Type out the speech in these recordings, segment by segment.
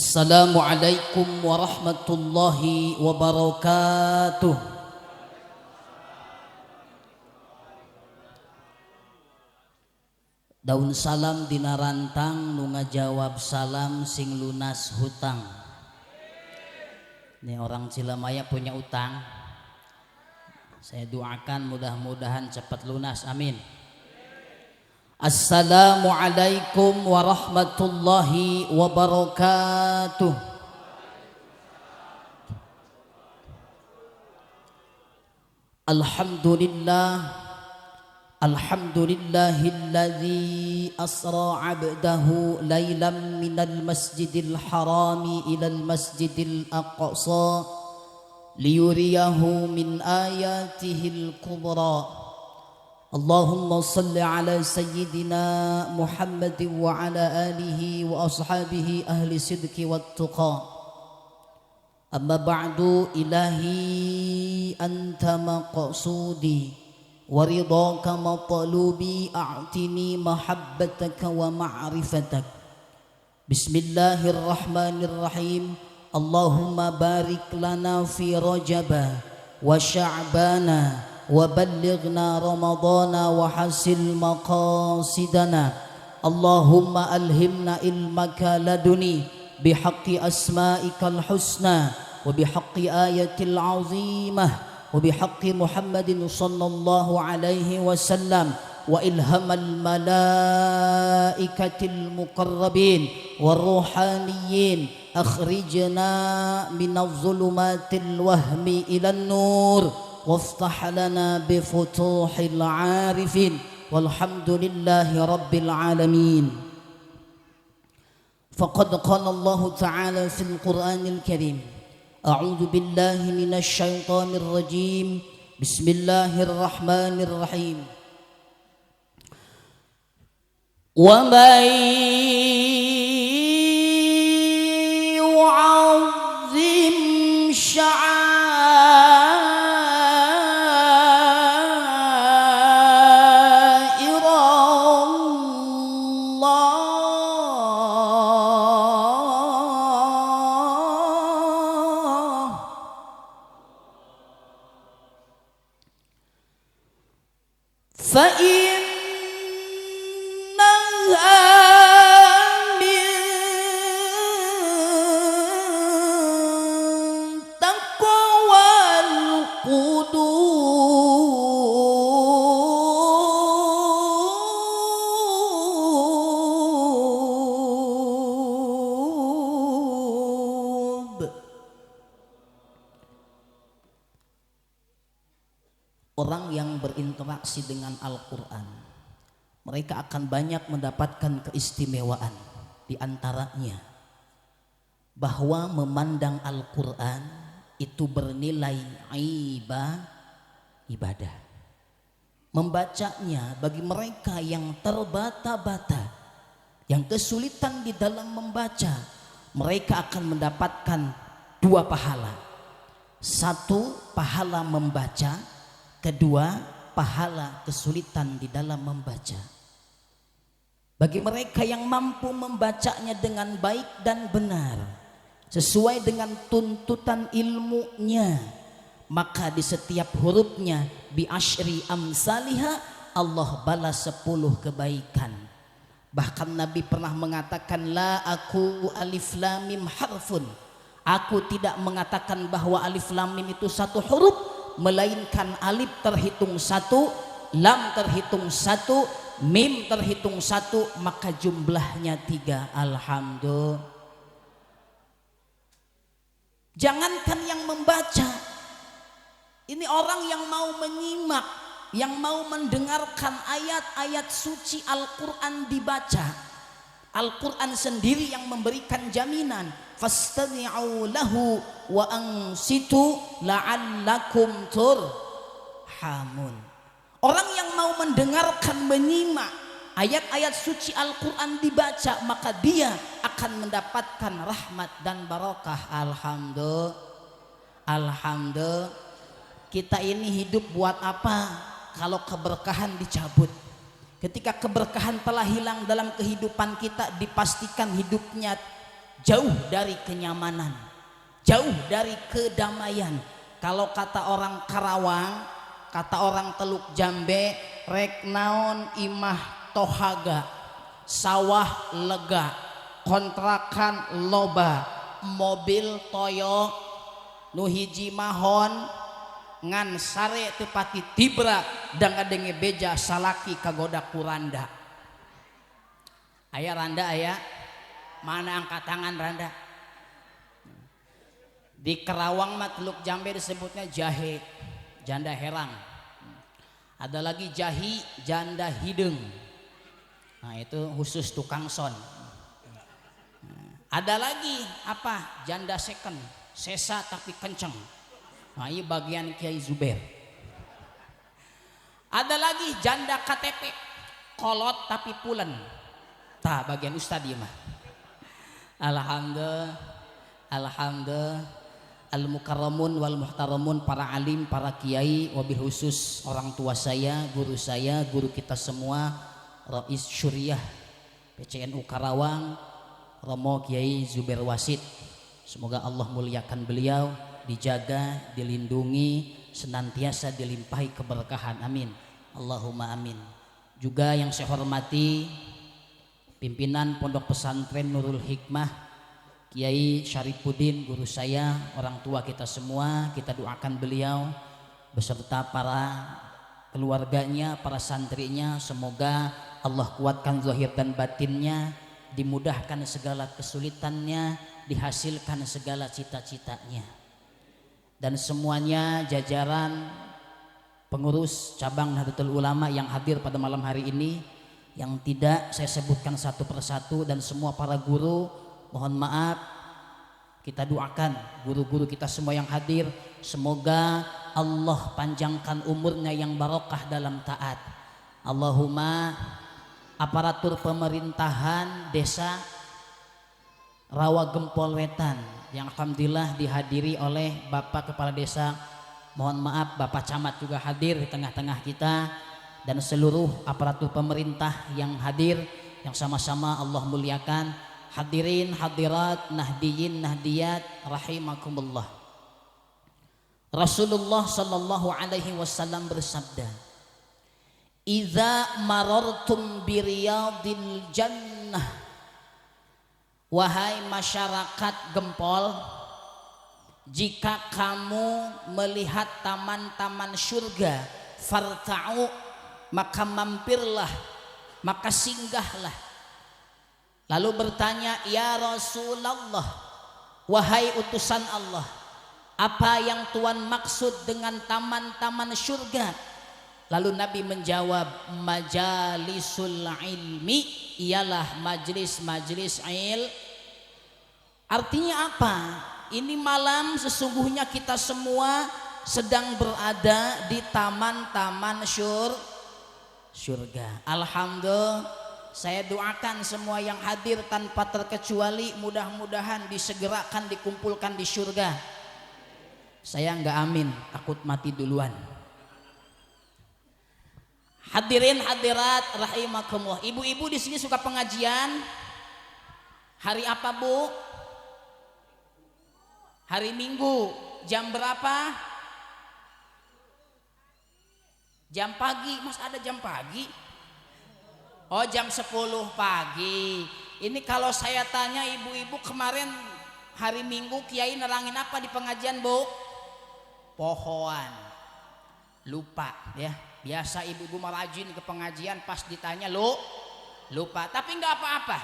Assalamualaikum warahmatullahi wabarakatuh. Daun salam dina rantang nu ngajawab salam sing lunas hutang. Ini orang Cilemaya punya utang. Saya doakan mudah-mudahan cepat lunas, amin. Assalamualaikum warahmatullahi wabarakatuh. Alhamdulillah, alhamdulillahilladzi asra 'abdahu lailan minal masjidil harami ilal masjidil aqsa liyuriyahu min ayatihil kubra. Allahumma salli ala sayyidina Muhammadin wa ala alihi wa ashabihi ahli sidqi wat tuqa. Amma ba'du, ilahi anta maqsudi wa ridaka matlubi, a'tini mahabbataka wa ma'rifatak. Bismillahirrahmanirrahim. Allahumma barik lana fi rajaba wa sya'bana wa ballighna ramadana wa hasil maqasidana. Allahumma alhimna ilmaka laduni bihaqqi asma'ikal husna wa bihaqqi ayatil azimah wa bihaqqi Muhammadin sallallahu alaihi wasallam wa ilhamal malaikatil muqarrabin waruhaniyin. Akhrijna minadh dhulumatil wahmi ilan nur وافتح لنا بفتوح العارفين والحمد لله رب العالمين. فقد قال الله تعالى في القرآن الكريم: أعوذ بالله من الشيطان الرجيم، بسم الله الرحمن الرحيم. ومن يعظم شعائر orang yang berinteraksi dengan Al-Quran, mereka akan banyak mendapatkan keistimewaan. Di antaranya bahwa memandang Al-Quran itu bernilai ibadah. Membacanya bagi mereka yang terbata-bata, yang kesulitan di dalam membaca, mereka akan mendapatkan dua pahala. Satu, pahala membaca. Kedua, pahala kesulitan di dalam membaca. Bagi mereka yang mampu membacanya dengan baik dan benar, sesuai dengan tuntutan ilmunya, maka di setiap hurufnya bi asyri amsalihha, Allah balas 10 kebaikan. Bahkan Nabi pernah mengatakan, la aku alif lam mim harfun. Aku tidak mengatakan bahwa alif lam mim itu satu huruf, melainkan alif terhitung satu, lam terhitung satu, mim terhitung satu, maka jumlahnya 3. Alhamdulillah. Jangankan yang membaca, ini orang yang mau menyimak, yang mau mendengarkan ayat-ayat suci Al-Quran dibaca, Al-Quran sendiri yang memberikan jaminan, fastami'u lahu wa ansitu la'allakum turhamun. Orang yang mau mendengarkan, menyimak ayat-ayat suci Al-Quran dibaca, maka dia akan mendapatkan rahmat dan barakah. Alhamdulillah. Kita ini hidup buat apa kalau keberkahan dicabut? Ketika keberkahan telah hilang dalam kehidupan kita, dipastikan hidupnya jauh dari kenyamanan, jauh dari kedamaian. Kalau kata orang Karawang, kata orang Teluk Jambe, rek naon imah tohaga, sawah lega, kontrakan loba, mobil toyo nu hiji mahon ngan sare teu pati tibra dan ngadenge beja salaki kagoda kuranda. Aya randa aya, mana angkat tangan randa. Di Kerawang mah Teluk Jambe disebutnya jahe, janda herang. Ada lagi jahi, janda hidung. Nah itu khusus tukang son. Ada lagi apa? Janda second, sesa tapi kenceng. Nah ini bagian Kiai Zuber. Ada lagi janda KTP, kolot tapi pulen. Tah bagian ustad ieu mah. Alhamdulillah, alhamdulillah. Al-mukarramun wal muhtaramun, para alim, para kiai, wabil khusus orang tua saya, guru kita semua, Rais Syuriah PCNU Karawang, Romo Kiai Zuber Wasid. Semoga Allah muliakan beliau, dijaga, dilindungi, senantiasa dilimpahi keberkahan. Amin. Allahumma amin. Juga yang saya hormati pimpinan Pondok Pesantren Nurul Hikmah, Kiai Syarifuddin, guru saya, orang tua kita semua, kita doakan beliau beserta para keluarganya, para santrinya, semoga Allah kuatkan zahir dan batinnya, dimudahkan segala kesulitannya, dihasilkan segala cita-citanya. Dan semuanya jajaran pengurus cabang Nahdlatul Ulama yang hadir pada malam hari ini, yang tidak saya sebutkan satu persatu, dan semua para guru, mohon maaf, kita doakan guru-guru kita semua yang hadir, semoga Allah panjangkan umurnya yang barokah dalam taat. Allahumma. Aparatur pemerintahan desa Rawa Gempol Wetan yang alhamdulillah dihadiri oleh Bapak Kepala Desa, mohon maaf Bapak Camat juga hadir di tengah-tengah kita, dan seluruh aparatur pemerintah yang hadir, yang sama-sama Allah muliakan. Hadirin hadirat, nahdiyin nahdiyat rahimakumullah. Rasulullah sallallahu alaihi wasallam bersabda, "Idza marartum biriyadil jannah." Wahai masyarakat Gempol, jika kamu melihat taman-taman surga, farta'u, maka mampirlah, maka singgahlah. Lalu bertanya, ya Rasulullah, wahai utusan Allah, apa yang Tuhan maksud dengan taman-taman surga? Lalu Nabi menjawab, majalisul ilmi, ialah majlis-majlis Artinya apa? Ini malam sesungguhnya kita semua sedang berada di taman-taman surga. Alhamdulillah. Saya doakan semua yang hadir tanpa terkecuali mudah-mudahan disegerakan dikumpulkan di surga. Saya enggak amin, takut mati duluan. Hadirin hadirat rahimakumullah. Ibu-ibu di sini suka pengajian? Hari apa, Bu? Hari Minggu. Jam berapa? Jam pagi. Mas ada jam pagi? Oh, jam 10 pagi. Ini kalau saya tanya ibu-ibu, kemarin hari Minggu Kiai nerangin apa di pengajian, Bu? Pohon. Lupa ya. Biasa ibu-ibu merajin ke pengajian, pas ditanya lupa. Tapi nggak apa-apa.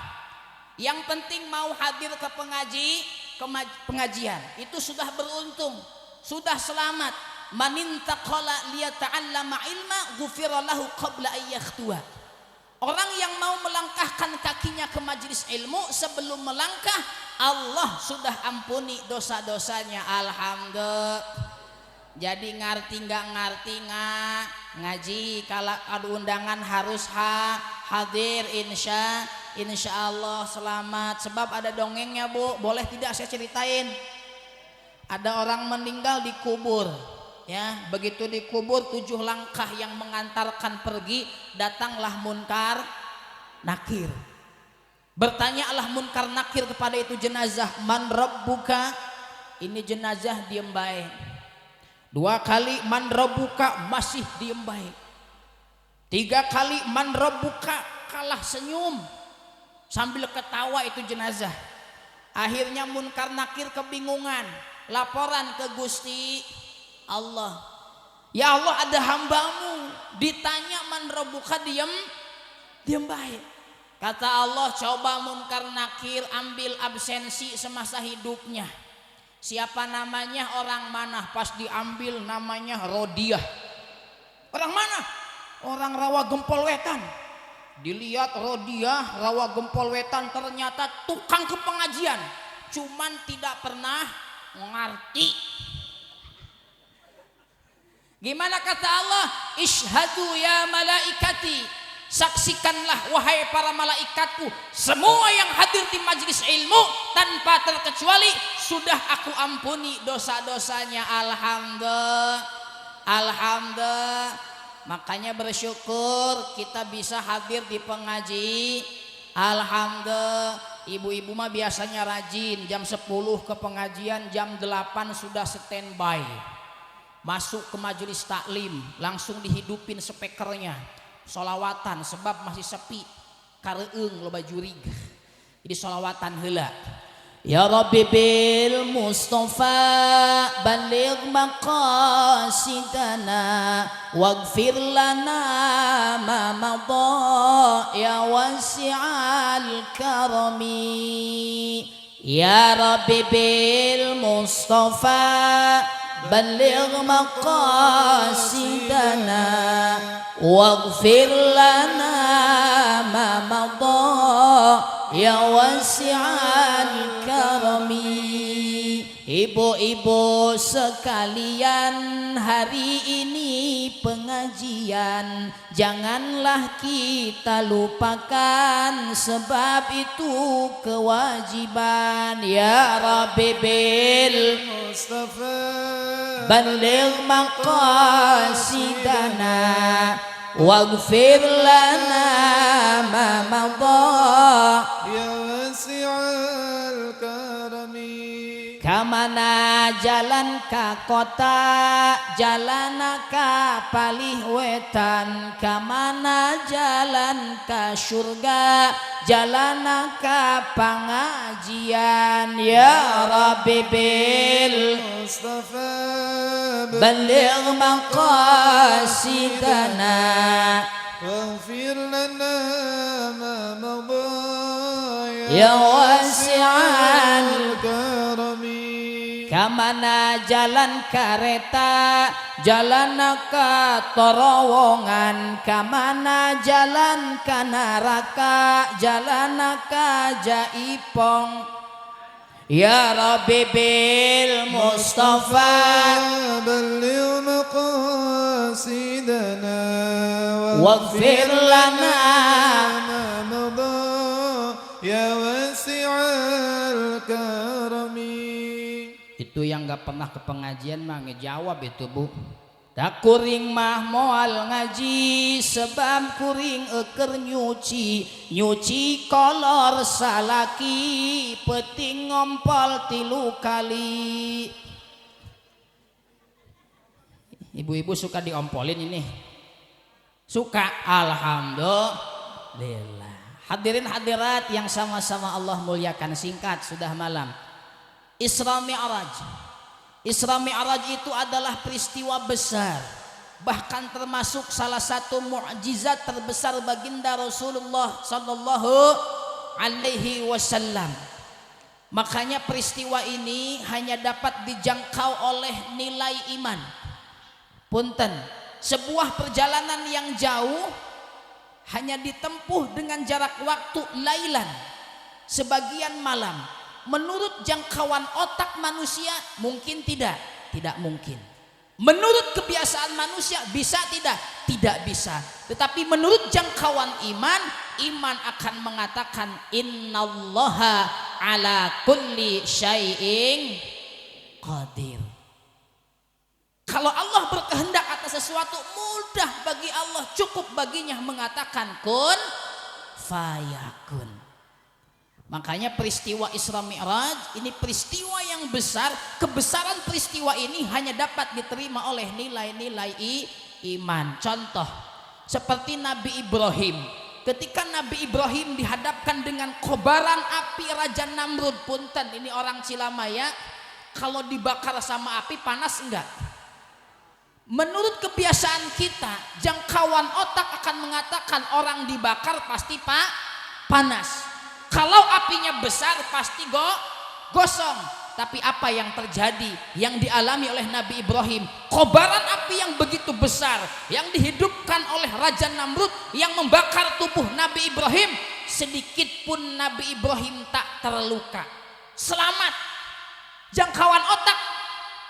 Yang penting mau hadir ke pengajian itu sudah beruntung, sudah selamat. Manintaqala liyata'allama ilma ghufira lahu qabla ayyakhtuwa. Orang yang mau melangkahkan kakinya ke majelis ilmu, sebelum melangkah Allah sudah ampuni dosa-dosanya. Alhamdulillah. Jadi ngerti nggak ngaji, kalau ada undangan harus hadir, insya Allah selamat. Sebab ada dongengnya, Bu, boleh tidak saya ceritain? Ada orang meninggal dikubur, ya, begitu dikubur 7 langkah yang mengantarkan pergi, datanglah munkar nakir. Bertanyalah munkar nakir kepada itu jenazah, man rabbuka. Ini jenazah diem baik. 2 kali man rabbuka, masih diem baik. 3 kali man rabbuka, kalah senyum sambil ketawa itu jenazah. Akhirnya munkar nakir kebingungan, laporan ke Gusti Allah. Ya Allah, ada hambamu ditanya man rabbuka, diem baik. Kata Allah, coba munkar nakir ambil absensi semasa hidupnya. Siapa namanya, orang mana? Pas diambil namanya Rodiah. Orang mana? Orang Rawa Gempol Wetan. Dilihat Rodiah Rawa Gempol Wetan, ternyata tukang kepengajian, cuman tidak pernah ngerti. Gimana kata Allah? Ishhadu ya malaikati, saksikanlah wahai para malaikatku, semua yang hadir di majelis ilmu tanpa terkecuali sudah aku ampuni dosa-dosanya. Alhamdulillah. Makanya bersyukur kita bisa hadir di pengaji. Alhamdulillah. Ibu-ibu mah biasanya rajin, jam 10 ke pengajian, jam 8 sudah standby masuk ke majelis taklim, langsung dihidupin speakernya, solawatan, sebab masih sepi kareung loba jurig. Jadi solawatan heula. Ya Rabbi bil Mustafa baligh maqasidana waghfir lana ma madha ya wasi'al karami. Ya Rabbi bil Mustafa baligh maqasidana waghfir lana ma madha ya wasi'al karami. Ibu-ibu sekalian, hari ini pengajian janganlah kita lupakan, sebab itu kewajiban. Ya Rabbi bil Mustafa baligh maqasidana waghfir lana ma madha ya wasi'al karami. Kamana jalan ka kota, jalan ka palih wetan, kamana jalan ka surga, jalan ka pengajian. Ya Rabbi bil Mustafa baligh maqasidana waghfir lana ma madha ya wasi'al karami. Kamana jalan kereta, jalan ke terowongan, kamana jalan ke neraka, jalan ke jaipong. Ya Rabbi bil Mustafa baligh maqasidana waghfir lana ma madha ya wasi'al karami. Itu yang gak pernah ke pengajian mah ngejawab itu, Bu. Tak kuring mah moal ngaji, sebab kuring eker nyuci kolor salaki, peting ngompol 3 kali. Ibu-ibu suka diompolin ini? Suka? Alhamdulillah. Hadirin hadirat yang sama-sama Allah muliakan, singkat sudah malam. Isra Mi'raj. Isra Mi'raj itu adalah peristiwa besar, bahkan termasuk salah satu mukjizat terbesar baginda Rasulullah sallallahu alaihi wasallam. Makanya peristiwa ini hanya dapat dijangkau oleh nilai iman. Punten, sebuah perjalanan yang jauh hanya ditempuh dengan jarak waktu lailan, sebagian malam. Menurut jangkauan otak manusia mungkin tidak mungkin. Menurut kebiasaan manusia bisa tidak bisa. Tetapi menurut jangkauan iman akan mengatakan innallaha ala kulli syai'in qadir. Kalau Allah berkehendak atas sesuatu, mudah bagi Allah, cukup baginya mengatakan kun fayakun. Makanya peristiwa Isra Mi'raj ini peristiwa yang besar. Kebesaran peristiwa ini hanya dapat diterima oleh nilai-nilai iman. Contoh seperti Nabi Ibrahim. Ketika Nabi Ibrahim dihadapkan dengan kobaran api Raja Namrud. Punten, ini orang Cilamaya, kalau dibakar sama api panas enggak? Menurut kebiasaan kita, jangkauan otak akan mengatakan orang dibakar pasti panas. Kalau apinya besar pasti gosong. Tapi apa yang terjadi, yang dialami oleh Nabi Ibrahim, kobaran api yang begitu besar yang dihidupkan oleh Raja Namrud yang membakar tubuh Nabi Ibrahim, sedikit pun Nabi Ibrahim tak terluka, selamat. Jangkauan otak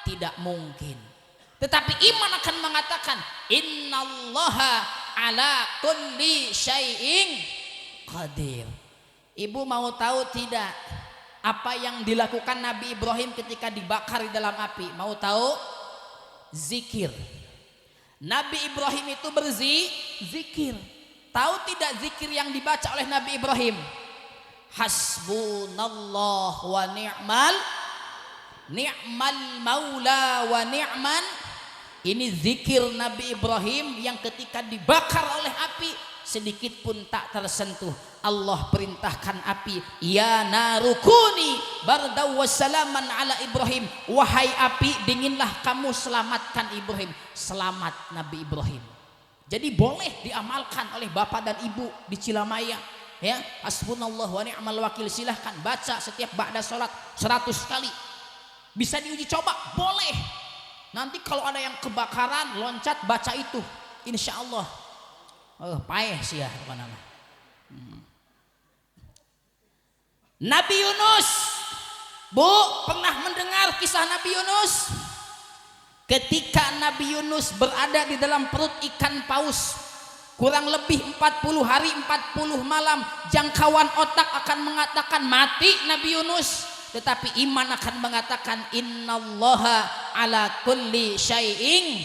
tidak mungkin. Tetapi iman akan mengatakan innallaha ala kulli syai'in qadir. Ibu mau tahu tidak apa yang dilakukan Nabi Ibrahim ketika dibakar di dalam api? Mau tahu? Zikir. Nabi Ibrahim itu berzikir. Tahu tidak zikir yang dibaca oleh Nabi Ibrahim? Hasbunallah wa ni'mal maula wa ni'man. Ini zikir Nabi Ibrahim yang ketika dibakar oleh api sedikit pun tak tersentuh. Allah perintahkan api, ya narukuni bardaw wassalaman ala Ibrahim. Wahai api, dinginlah kamu selamatkan Ibrahim. Selamat Nabi Ibrahim. Jadi boleh diamalkan oleh bapak dan ibu di Cilamaya. Ya, hasbunallah wa ni'mal wakil, silahkan baca setiap ba'da salat 100 kali. Bisa diuji coba, boleh. Nanti kalau ada yang kebakaran loncat baca itu, insya Allah. Paeh sih ya apa nama. Nabi Yunus, Bu, pernah mendengar kisah Nabi Yunus? Ketika Nabi Yunus berada di dalam perut ikan paus kurang lebih 40 hari 40 malam, jangkauan otak akan mengatakan mati Nabi Yunus, tetapi iman akan mengatakan innallaha ala kulli syai'in.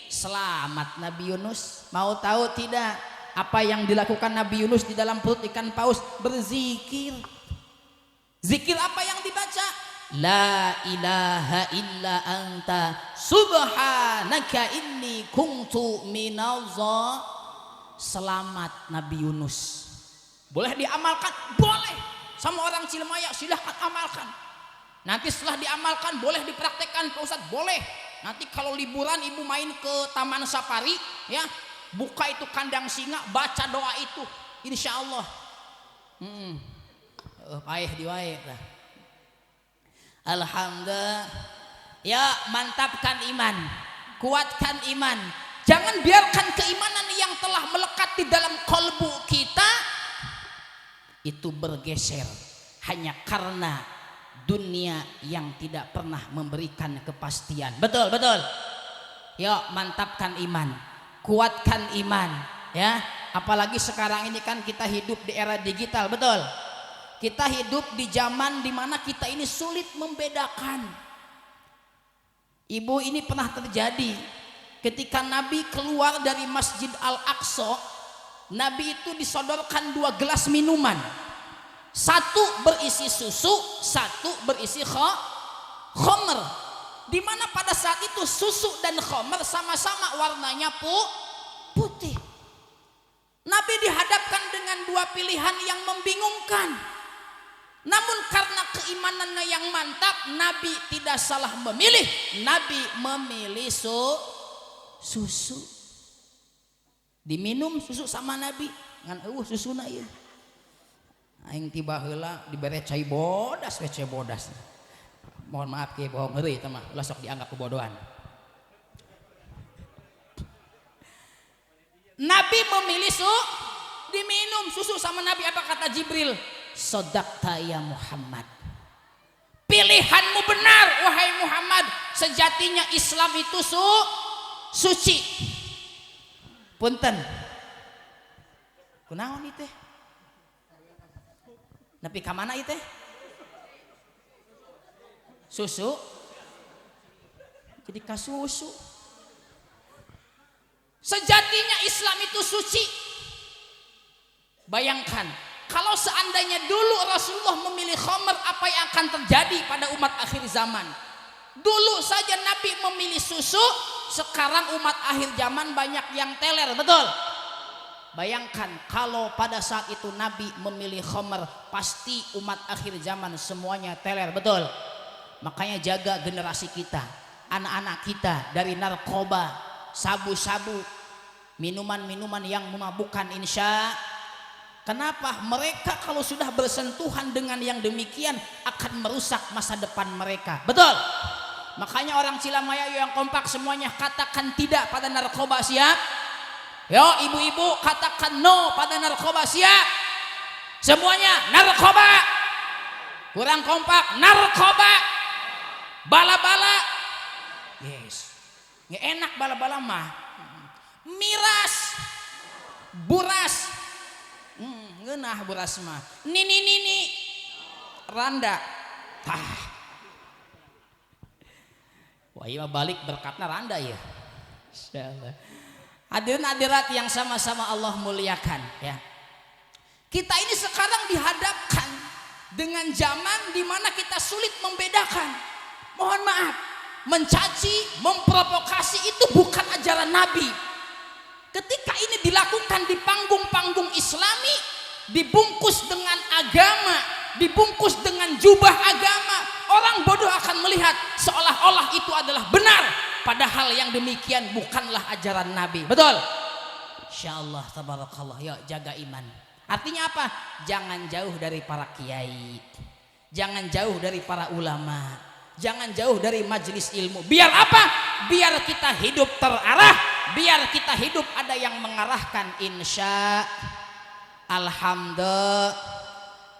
Selamat Nabi Yunus. Mau tahu tidak apa yang dilakukan Nabi Yunus di dalam perut ikan paus? Berzikir. Zikir apa yang dibaca? La ilaha illa anta subhanaka inni kuntu minaz. Selamat Nabi Yunus. Boleh diamalkan? Boleh. Sama orang Cilemaya silahkan amalkan. Nanti setelah diamalkan boleh dipraktekkan Pak Ustadz? Boleh. Nanti kalau liburan ibu main ke Taman Safari, ya, buka itu kandang singa, baca doa itu, insya Allah. Payah diwae. Alhamdulillah. Ya, mantapkan iman, kuatkan iman. Jangan biarkan keimanan yang telah melekat di dalam kolbu kita itu bergeser hanya karena dunia yang tidak pernah memberikan kepastian. Betul, betul. Yuk, mantapkan iman, kuatkan iman, ya. Apalagi sekarang ini kan kita hidup di era digital, betul. Kita hidup di zaman dimana kita ini sulit membedakan. Ibu, ini pernah terjadi ketika Nabi keluar dari Masjid Al-Aqsa. Nabi itu disodorkan 2 gelas minuman. Satu berisi susu, satu berisi khamr. Dimana pada saat itu susu dan khamr sama-sama warnanya putih. Nabi dihadapkan dengan 2 pilihan yang membingungkan. Namun karena keimanannya yang mantap, Nabi tidak salah memilih. Nabi memilih susu. Diminum susu sama Nabi ngan susuna ieu. Aing tiba heula dibere cai bodas, cai bodas. Mohon maaf ke bohong heureuy eta mah, ulah sok dianggap kebodohan. Nabi memilih diminum susu sama Nabi. Apa kata Jibril? Sodakta ya Muhammad. Pilihanmu benar wahai Muhammad. Sejatinya Islam itu suci. Punten. Kunaon ieu teh? Nepi ka mana ieu teh? Susu. Jadi ka susu. Sejatinya Islam itu suci. Bayangkan kalau seandainya dulu Rasulullah memilih khamr, apa yang akan terjadi pada umat akhir zaman? Dulu saja Nabi memilih susu, sekarang umat akhir zaman banyak yang teler, betul? Bayangkan kalau pada saat itu Nabi memilih khamr, pasti umat akhir zaman semuanya teler, betul? Makanya jaga generasi kita, anak-anak kita dari narkoba, sabu-sabu, minuman-minuman yang memabukkan, insya. Kenapa? Mereka kalau sudah bersentuhan dengan yang demikian akan merusak masa depan mereka, betul? Makanya orang Cilamaya yang kompak semuanya katakan tidak pada narkoba, siap? Yo ibu-ibu katakan no pada narkoba, siap? Semuanya narkoba. Kurang kompak, narkoba. Bala-bala. Yes. Nggak enak bala-bala mah. Miras. Buras. Ngeunah buras mah. Nini. Randa. Wah iya balik berkatna randa ya. Insyaallah. Hadirin hadirat yang sama-sama Allah muliakan ya. Kita ini sekarang dihadapkan dengan zaman di mana kita sulit membedakan. Mohon maaf, mencaci, memprovokasi itu bukan ajaran Nabi. Ketika ini dilakukan di panggung-panggung Islami, dibungkus dengan agama, dibungkus dengan jubah agama, orang bodoh akan melihat seolah-olah itu adalah benar, padahal yang demikian bukanlah ajaran Nabi, betul? Insyaallah tabarakallah. Yuk jaga iman. Artinya apa? Jangan jauh dari para kiai, jangan jauh dari para ulama, jangan jauh dari majelis ilmu. Biar apa? Biar kita hidup terarah, biar kita hidup ada yang mengarahkan, insya alhamdulillah.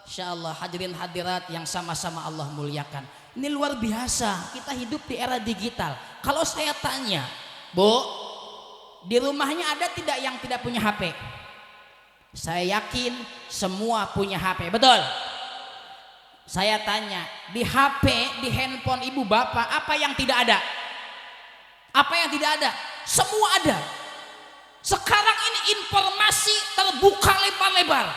Insyaallah. Hadirin hadirat yang sama-sama Allah muliakan, ini luar biasa, kita hidup di era digital. Kalau saya tanya, Bu, di rumahnya ada tidak yang tidak punya HP? Saya yakin semua punya HP, betul? Saya tanya, di HP, di handphone ibu bapak, apa yang tidak ada? Apa yang tidak ada? Semua ada. Sekarang ini informasi terbuka lebar-lebar.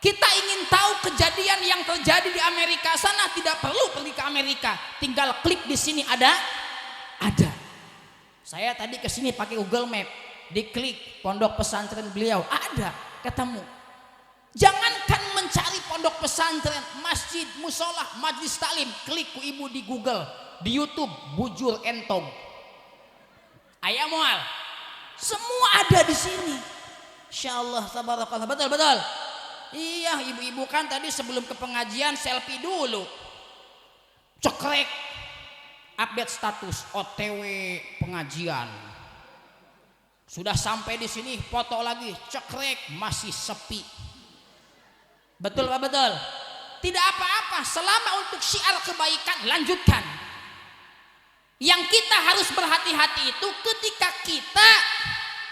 Kita ingin tahu kejadian yang terjadi di Amerika sana, tidak perlu pergi ke Amerika, tinggal klik di sini ada. Saya tadi ke sini pakai Google Map, diklik pondok pesantren beliau, ada, ketemu. Jangankan mencari pondok pesantren, masjid, musola, majlis taklim, klik ku ibu di Google, di YouTube, bujur entong. Ayah mual, semua ada di sini. Insyaallah tabarakallah, betul. Iya, ibu-ibu kan tadi sebelum ke pengajian selfie dulu. Cekrek, update status OTW pengajian. Sudah sampai di sini foto lagi, cekrek, masih sepi. Betul Pak, betul? Tidak apa-apa, selama untuk syiar kebaikan lanjutkan. Yang kita harus berhati-hati itu ketika kita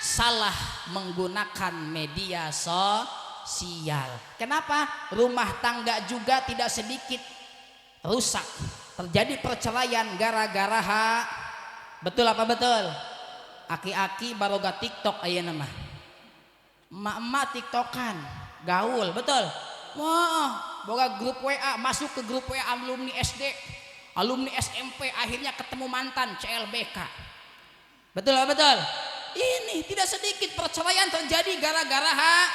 salah menggunakan media sosial. Kenapa? Rumah tangga juga tidak sedikit rusak. Terjadi perceraian gara-gara betul apa betul? Aki-aki baroga TikTok ayeuna mah. Emak-emak TikTokan, gaul, betul? Wah, boga grup WA, masuk ke grup WA alumni SD, alumni SMP, akhirnya ketemu mantan CLBK. Betul apa betul? Ini tidak sedikit perceraian terjadi gara-gara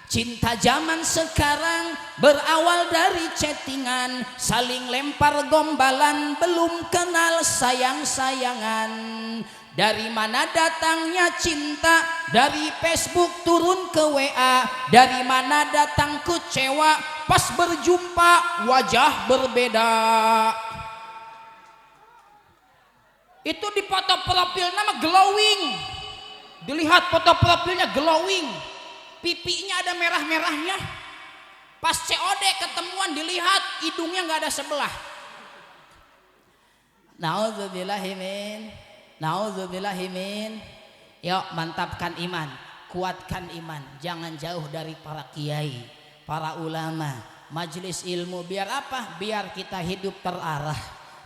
cinta zaman sekarang berawal dari chattingan, saling lempar gombalan, belum kenal sayang-sayangan. Dari mana datangnya cinta? Dari Facebook turun ke WA. Dari mana datang kecewa? Pas berjumpa wajah berbeda. Itu di foto profil nama glowing. Dilihat foto profilnya glowing. Pipinya ada merah-merahnya. Pas COD ketemuan dilihat hidungnya nggak ada sebelah. Nauzubillahimin. Yuk mantapkan iman, kuatkan iman. Jangan jauh dari para kiai, para ulama, majelis ilmu. Biar apa? Biar kita hidup terarah.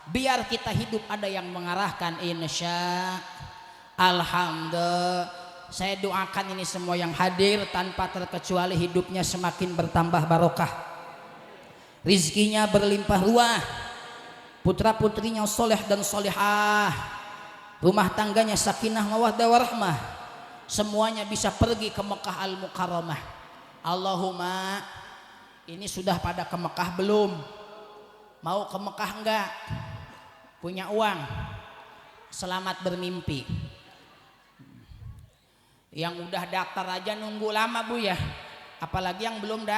Biar kita hidup ada yang mengarahkan, insya alhamdulillah. Saya doakan ini semua yang hadir tanpa terkecuali hidupnya semakin bertambah barokah, rizkinya berlimpah ruah, putra putrinya soleh dan solehah, rumah tangganya sakinah mawaddah warahmah, semuanya bisa pergi ke Mekah Al-Mukarramah. Allahumma, ini sudah pada ke Mekah belum? Mau ke Mekah enggak? Punya uang? Selamat bermimpi. Yang udah daftar aja nunggu lama Bu ya, apalagi yang belum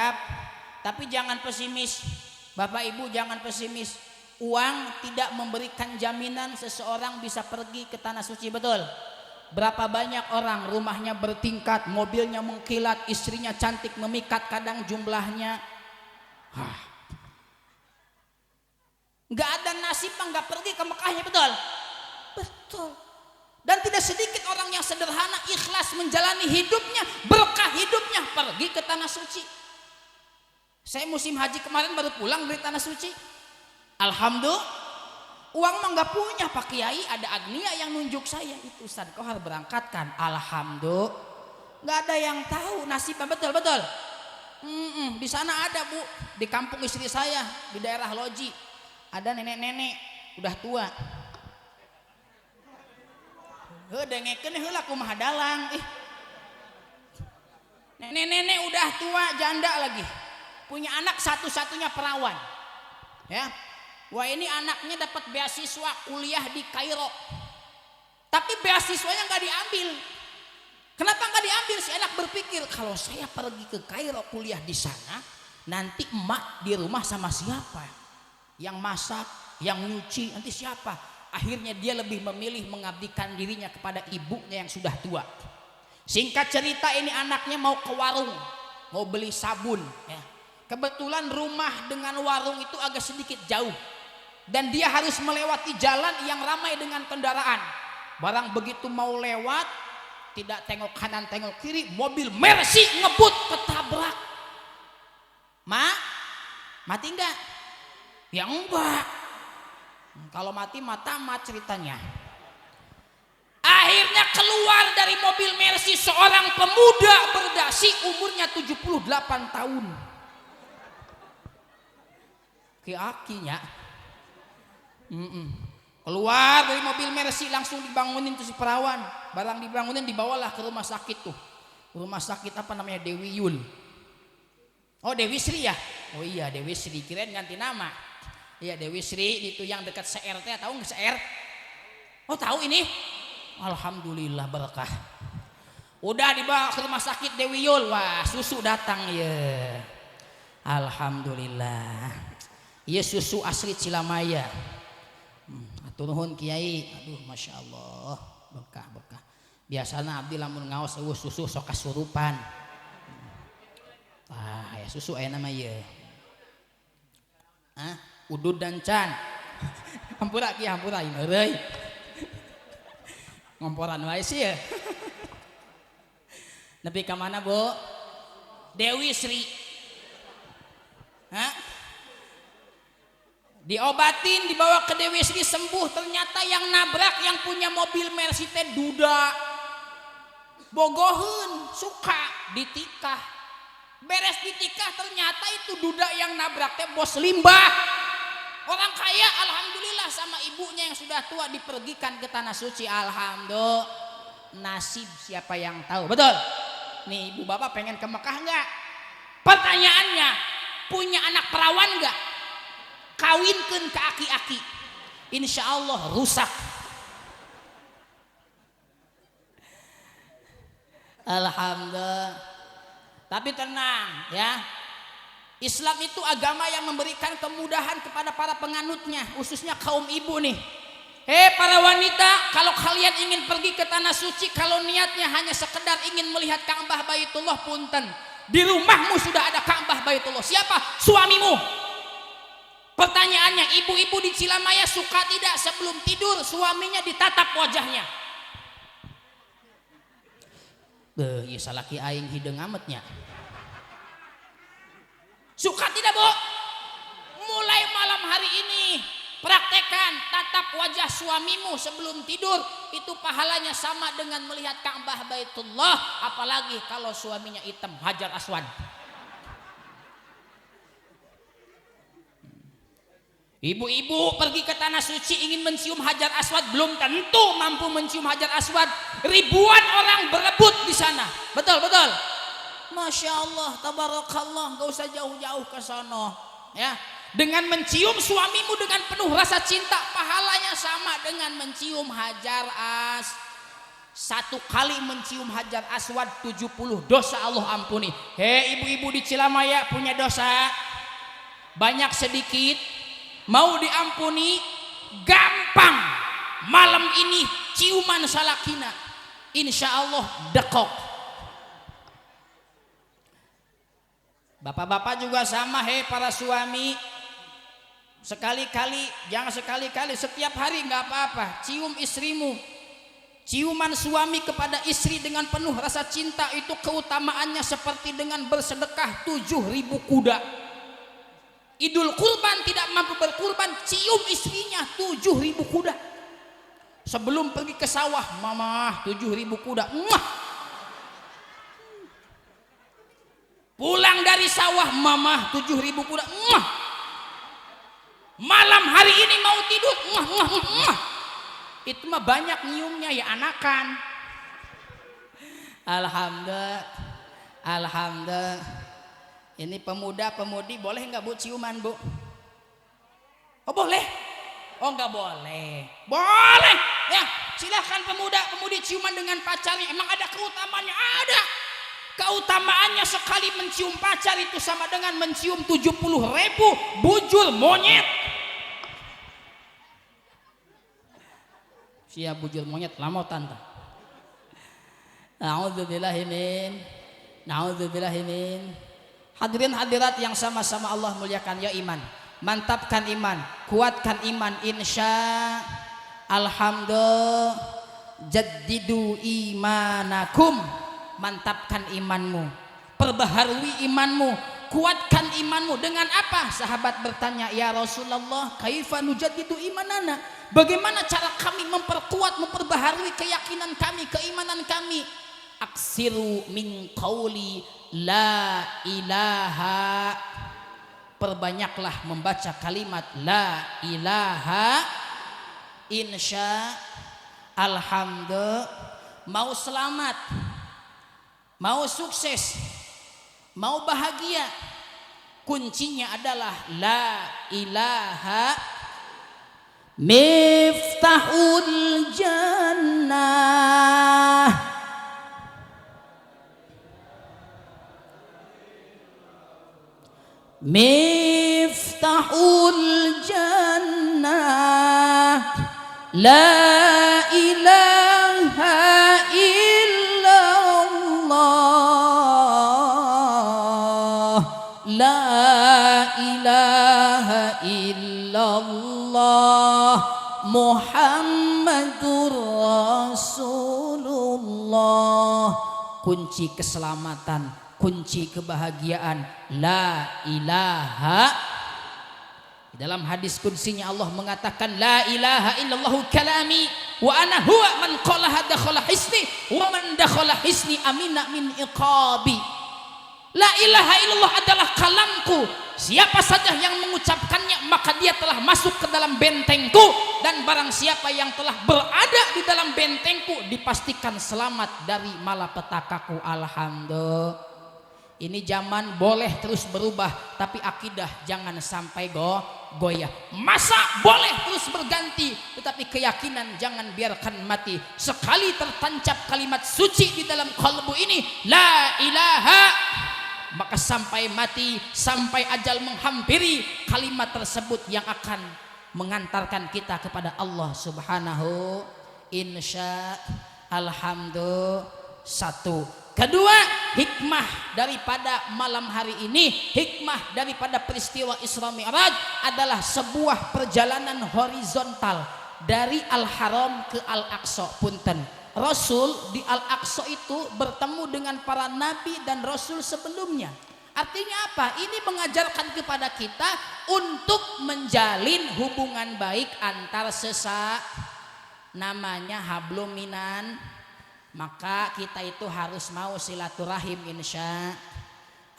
tapi jangan pesimis Bapak Ibu, jangan pesimis. Uang tidak memberikan jaminan seseorang bisa pergi ke tanah suci, betul? Berapa banyak orang rumahnya bertingkat, mobilnya mengkilat, istrinya cantik memikat, kadang jumlahnya nggak ada nasib nggak pergi ke Mekahnya, betul? Betul. Dan tidak sedikit orang yang sederhana ikhlas menjalani hidupnya, berkah hidupnya, pergi ke tanah suci. Saya musim haji kemarin baru pulang dari tanah suci. Alhamdulillah, uang mah nggak punya Pak Kiai, ada agnia yang nunjuk saya, itu Ustaz Kohar berangkatkan. Alhamdulillah, nggak ada yang tahu nasibnya, betul. Di sana ada Bu, di kampung istri saya di daerah Loji, ada nenek-nenek udah tua. Dengekeun heula kumaha dalang. Nenek-nenek udah tua, janda lagi. Punya anak satu-satunya perawan. Ya. Wah, ini anaknya dapat beasiswa kuliah di Kairo. Tapi beasiswanya nggak diambil. Kenapa nggak diambil? Si anak berpikir, kalau saya pergi ke Kairo kuliah di sana, nanti emak di rumah sama siapa? Yang masak, yang nyuci, nanti siapa? Akhirnya dia lebih memilih mengabdikan dirinya kepada ibunya yang sudah tua. Singkat cerita, ini anaknya mau ke warung, mau beli sabun. Ya. Kebetulan rumah dengan warung itu agak sedikit jauh. Dan dia harus melewati jalan yang ramai dengan kendaraan. Barang begitu mau lewat, tidak tengok kanan tengok kiri, mobil Mercy ngebut ketabrak. Mati enggak? Ya enggak. Kalau mati tamat ceritanya. Akhirnya keluar dari mobil Mercy seorang pemuda berdasi, umurnya 78 tahun. Aki-akinya keluar dari mobil Mercy, langsung dibangunin tuh si perawan. Barang dibangunin, dibawalah ke rumah sakit tuh. Rumah sakit apa namanya, Dewi Yul. Oh, Dewi Sri ya? Oh iya, Dewi Sri, kirain ganti nama. Iya, Dewi Sri itu yang dekat CRT, tahu nggak CR? Oh, tahu ini? Alhamdulillah, berkah. Udah dibawa ke rumah sakit Dewi Yul, wah susu datang ya. Alhamdulillah. Iya, susu asli Cilamaya. Atur nuhun Kiai. Aduh, masya Allah, berkah. Biasanya abdi lamun ngaos susu sok kasurupan. Ya susu aya nama ya. Udud dan can. Hampura kieu hampura ieu euy. Ngomporan wae sih ya. Nepi ka mana, Bu? Dewi Sri. Diobatin, dibawa ke Dewi Sri, sembuh. Ternyata yang nabrak yang punya mobil Mercy teh duda. Bogoheun, suka ditikah. Beres ditikah ternyata itu duda yang nabrak teh bos limbah. Orang kaya, alhamdulillah, sama ibunya yang sudah tua dipergikan ke tanah suci. Alhamdulillah, nasib siapa yang tahu, betul? Nih ibu bapak pengen ke Mekah enggak? Pertanyaannya, punya anak perawan enggak? Kawinkeun ke aki-aki, insya Allah rusak. Alhamdulillah. Tapi tenang ya, Islam itu agama yang memberikan kemudahan kepada para penganutnya, khususnya kaum ibu nih. Para wanita, kalau kalian ingin pergi ke tanah suci, kalau niatnya hanya sekedar ingin melihat Ka'bah Baitullah, punten, di rumahmu sudah ada Ka'bah Baitullah. Siapa? Suamimu. Pertanyaannya, ibu-ibu di Cilamaya suka tidak sebelum tidur suaminya ditatap wajahnya? Iya salaki aing hidung amatnya. Suka tidak, Bu? Mulai malam hari ini praktekan tatap Tatap wajah suamimu sebelum tidur, itu pahalanya sama dengan melihat Ka'bah Baitullah, apalagi kalau suaminya hitam, Hajar Aswad. Ibu-ibu pergi ke tanah suci ingin mencium Hajar Aswad, belum tentu mampu mencium Hajar Aswad. Ribuan orang berebut di sana. Betul, betul. Masya Allah, tabarakallah, gak usah jauh-jauh ke sana. Ya, dengan mencium suamimu dengan penuh rasa cinta, pahalanya sama dengan mencium Hajar Satu kali mencium Hajar Aswad 70 dosa Allah ampuni. Hei ibu-ibu di Cilamaya punya dosa banyak sedikit, mau diampuni gampang. Malam ini ciuman salakina, insya Allah dekok. Bapak-bapak juga sama, hei para suami, sekali-kali, jangan sekali-kali, setiap hari nggak apa-apa cium istrimu. Ciuman suami kepada istri dengan penuh rasa cinta itu keutamaannya seperti dengan bersedekah 7.000 kuda. Idul Kurban tidak mampu berkurban, cium istrinya 7.000 kuda. Sebelum pergi ke sawah, mama 7.000 kuda. Pulang dari sawah, mama 7.000 kuda. Malam hari ini mau tidur, itu mah banyak nyiumnya ya anakan. Alhamdulillah, alhamdulillah. Ini pemuda-pemudi boleh nggak bu ciuman bu? Oh boleh? Oh nggak boleh? Boleh ya, silahkan pemuda-pemudi ciuman dengan pacarnya. Emang ada keutamaannya? Ada. Keutamaannya sekali mencium pacar itu sama dengan mencium 70.000 bujur monyet. Siap bujur monyet lama tante. Na'udzubillahimin. Hadirin hadirat yang sama-sama Allah muliakan, ya iman, mantapkan iman, kuatkan iman, insya alhamdulillah. Jaddidu imanakum, mantapkan imanmu, perbaharui imanmu, kuatkan imanmu. Dengan apa? Sahabat bertanya, ya Rasulullah, kaifa nujaddidu imanana? Bagaimana cara kami memperkuat, memperbaharui keyakinan kami, keimanan kami? Aksiru min qauli la ilaha, perbanyaklah membaca kalimat la ilaha, insya alhamdulillah. Mau selamat, mau sukses, mau bahagia, kuncinya adalah la ilaha. Miftahul jannah, miftahul jannah, la ilaha illallah, la ilaha illallah, Muhammadur Rasulullah. Kunci keselamatan, kunci kebahagiaan, la ilaha. Dalam hadis qudsinya Allah mengatakan, la ilaha illallahu kalami wa ana huwa man qalaha dakhala hisni wa man dakhala hisni amina min iqabi. La ilaha illallah adalah kalamku, siapa saja yang mengucapkannya maka dia telah masuk ke dalam bentengku, dan barang siapa yang telah berada di dalam bentengku dipastikan selamat dari malapetakaku. Alhamdulillah. Ini zaman boleh terus berubah, tapi akidah jangan sampai goyah. Masa boleh terus berganti, tetapi keyakinan jangan biarkan mati. Sekali tertancap kalimat suci di dalam kalbu ini, la ilaha, maka sampai mati, sampai ajal menghampiri, kalimat tersebut yang akan mengantarkan kita kepada Allah Subhanahu. Insya alhamdulillah. Satu. Kedua, hikmah daripada malam hari ini, hikmah daripada peristiwa Isra Mi'raj adalah sebuah perjalanan horizontal dari Al-Haram ke Al-Aqsa. Punten, Rasul di Al-Aqsa itu bertemu dengan para nabi dan rasul sebelumnya. Artinya apa? Ini mengajarkan kepada kita untuk menjalin hubungan baik antar namanya hablum minan. Maka kita itu harus mau silaturahim insya.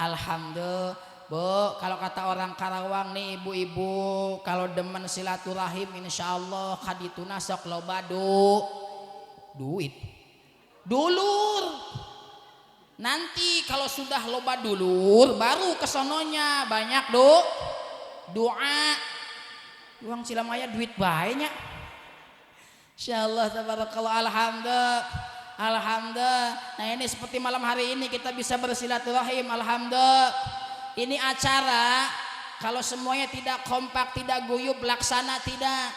Alhamdulillah. Bu, kalau kata orang Karawang nih ibu-ibu, kalau demen silaturahim insya Allah kadituna sok loba duit dulur. Nanti kalau sudah loba dulur baru kesononya banyak doa. Uang Cilamaya duit banyak. Insyaallah tabarakallah. Alhamdulillah. Nah ini seperti malam hari ini kita bisa bersilaturahim. Alhamdulillah. Ini acara kalau semuanya tidak kompak, tidak guyup, laksana tidak.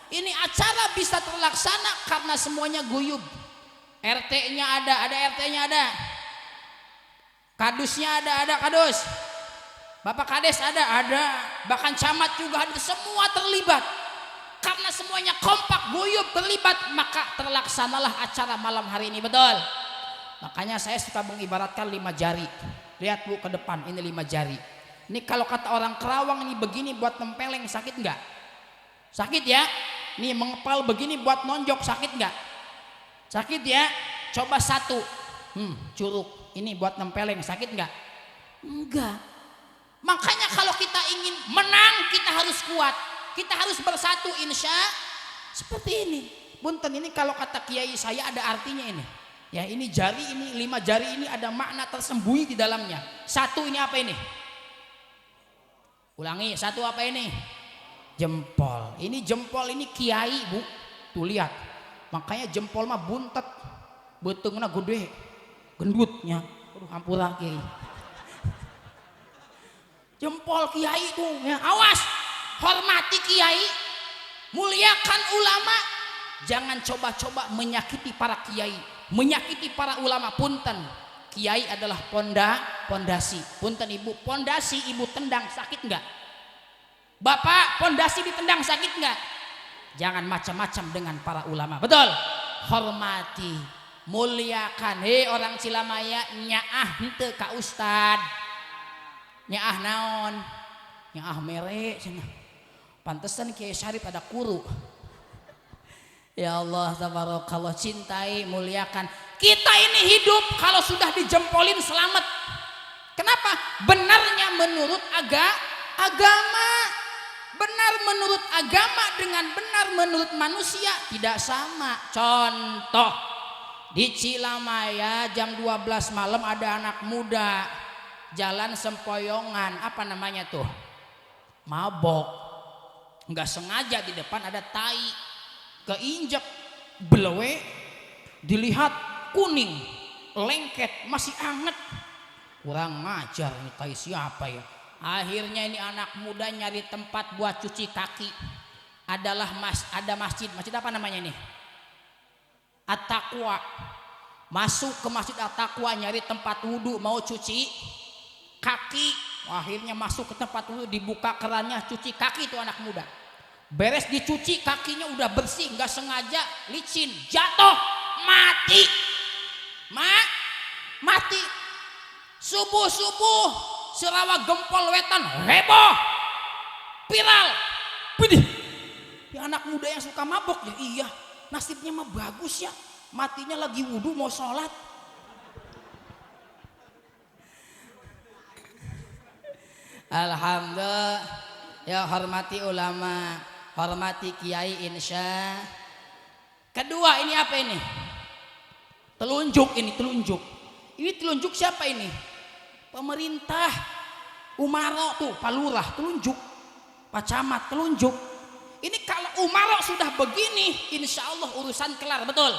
Ini acara bisa terlaksana karena semuanya guyup. RT-nya ada RT-nya ada. Kadusnya ada kadus. Bapak Kades ada. Bahkan camat juga ada, semua terlibat. Karena semuanya kompak, guyup, terlibat, maka terlaksanalah acara malam hari ini, betul. Makanya saya suka mengibaratkan 5 jari. Lihat Bu ke depan, ini 5 jari. Ini kalau kata orang Kerawang ini begini buat nempeleng, sakit nggak? Sakit ya? Nih mengepal begini buat nonjok, sakit nggak? Sakit ya? Coba 1. Curug. Ini buat nempeleng, sakit nggak? Enggak. Makanya kalau kita ingin menang, kita harus kuat. Kita harus bersatu insya. Seperti ini. Punten, ini kalau kata kiai saya ada artinya ini. Ya ini jari ini 5 jari ini ada makna tersembunyi di dalamnya. 1 ini apa ini? Ulangi, 1 apa ini? Jempol. Ini jempol ini kiai Bu. Tuh lihat. Makanya jempol mah buntet. Betengna gede. Gendutnya. Aduh hampura kiai. Jempol kiai tuh ya. Awas. Hormati kiai. Muliakan ulama. Jangan coba-coba menyakiti para kiai. Menyakiti para ulama. Punten, kiai adalah pondasi. Punten ibu, pondasi ibu tendang sakit enggak? Bapak pondasi ditendang sakit enggak? Jangan macam-macam dengan para ulama, betul. Hormati, muliakan. Hei orang Cilamaya, nyaah henteu ka ustad. Nyaah naon? Nyaah mere cenah. Pantesan Kiai Syarif ada kuru. Ya Allah tabarakallah, cintai, muliakan. Kita ini hidup kalau sudah dijempolin selamat. Kenapa? Benarnya menurut agama. Benar menurut agama dengan benar menurut manusia tidak sama. Contoh, di Cilamaya jam 12 malam ada anak muda jalan sempoyongan, apa namanya tuh? Mabok. Enggak sengaja di depan ada tai. Keinjak belewe, dilihat kuning, lengket, masih anget. Kurang ngajar ini tai siapa ya? Akhirnya ini anak muda nyari tempat buat cuci kaki. Ada masjid apa namanya ini? At-Taqwa. Masuk ke masjid At-Taqwa nyari tempat wudhu mau cuci kaki. Akhirnya masuk ke tempat wudhu, dibuka kerannya, cuci kaki itu anak muda. Beres dicuci kakinya udah bersih, nggak sengaja licin, jatuh, mati. Mati. Subuh Sarawak gempol wetan heboh, viral. Widih, ya anak muda yang suka mabok ya, iya nasibnya mah bagus ya, matinya lagi wudhu mau sholat. Alhamdulillah. Ya hormati ulama, hormati kiai insya. Kedua ini apa ini? Telunjuk. Ini telunjuk siapa ini? Pemerintah. Umaro tuh, Pak Lurah telunjuk, Pak Camat telunjuk. Ini kalau Umaro sudah begini, insya Allah urusan kelar, betul.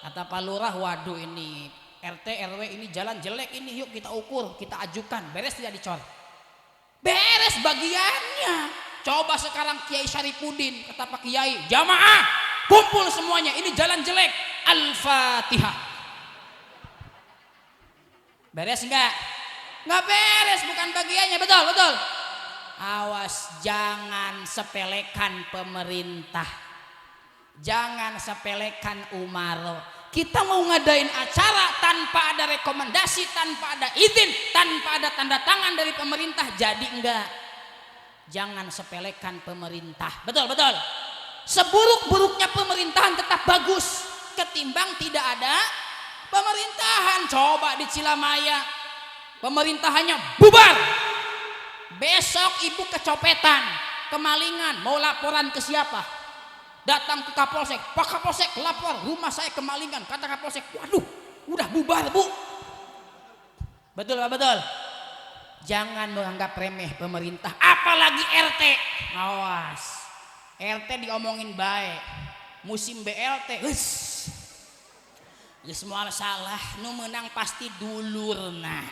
Kata Pak Lurah, waduh ini RT RW ini jalan jelek ini, yuk kita ukur, kita ajukan, beres tidak dicor. Beres bagiannya. Coba sekarang Kiai Syarifuddin, kata Pak Kiai, jamaah kumpul semuanya, ini jalan jelek, Al-Fatihah. Beres enggak? Enggak beres, bukan bagiannya, betul. Awas, jangan sepelekan pemerintah, jangan sepelekan Umaro. Kita mau ngadain acara tanpa ada rekomendasi, tanpa ada izin, tanpa ada tanda tangan dari pemerintah, jadi enggak. Jangan sepelekan pemerintah. Betul, betul. Seburuk-buruknya pemerintahan tetap bagus ketimbang tidak ada pemerintahan. Coba di Cilamaya, pemerintahannya bubar. Besok ibu kecopetan, kemalingan, mau laporan ke siapa? Datang ke Kapolsek, Pak Kapolsek lapor rumah saya kemalingan. Kata Kapolsek, waduh udah bubar bu. Betul Pak, betul. Jangan menganggap remeh pemerintah, apalagi RT. Awas, RT diomongin baik, musim BLT semua salah, nu menang pasti dulur. Nah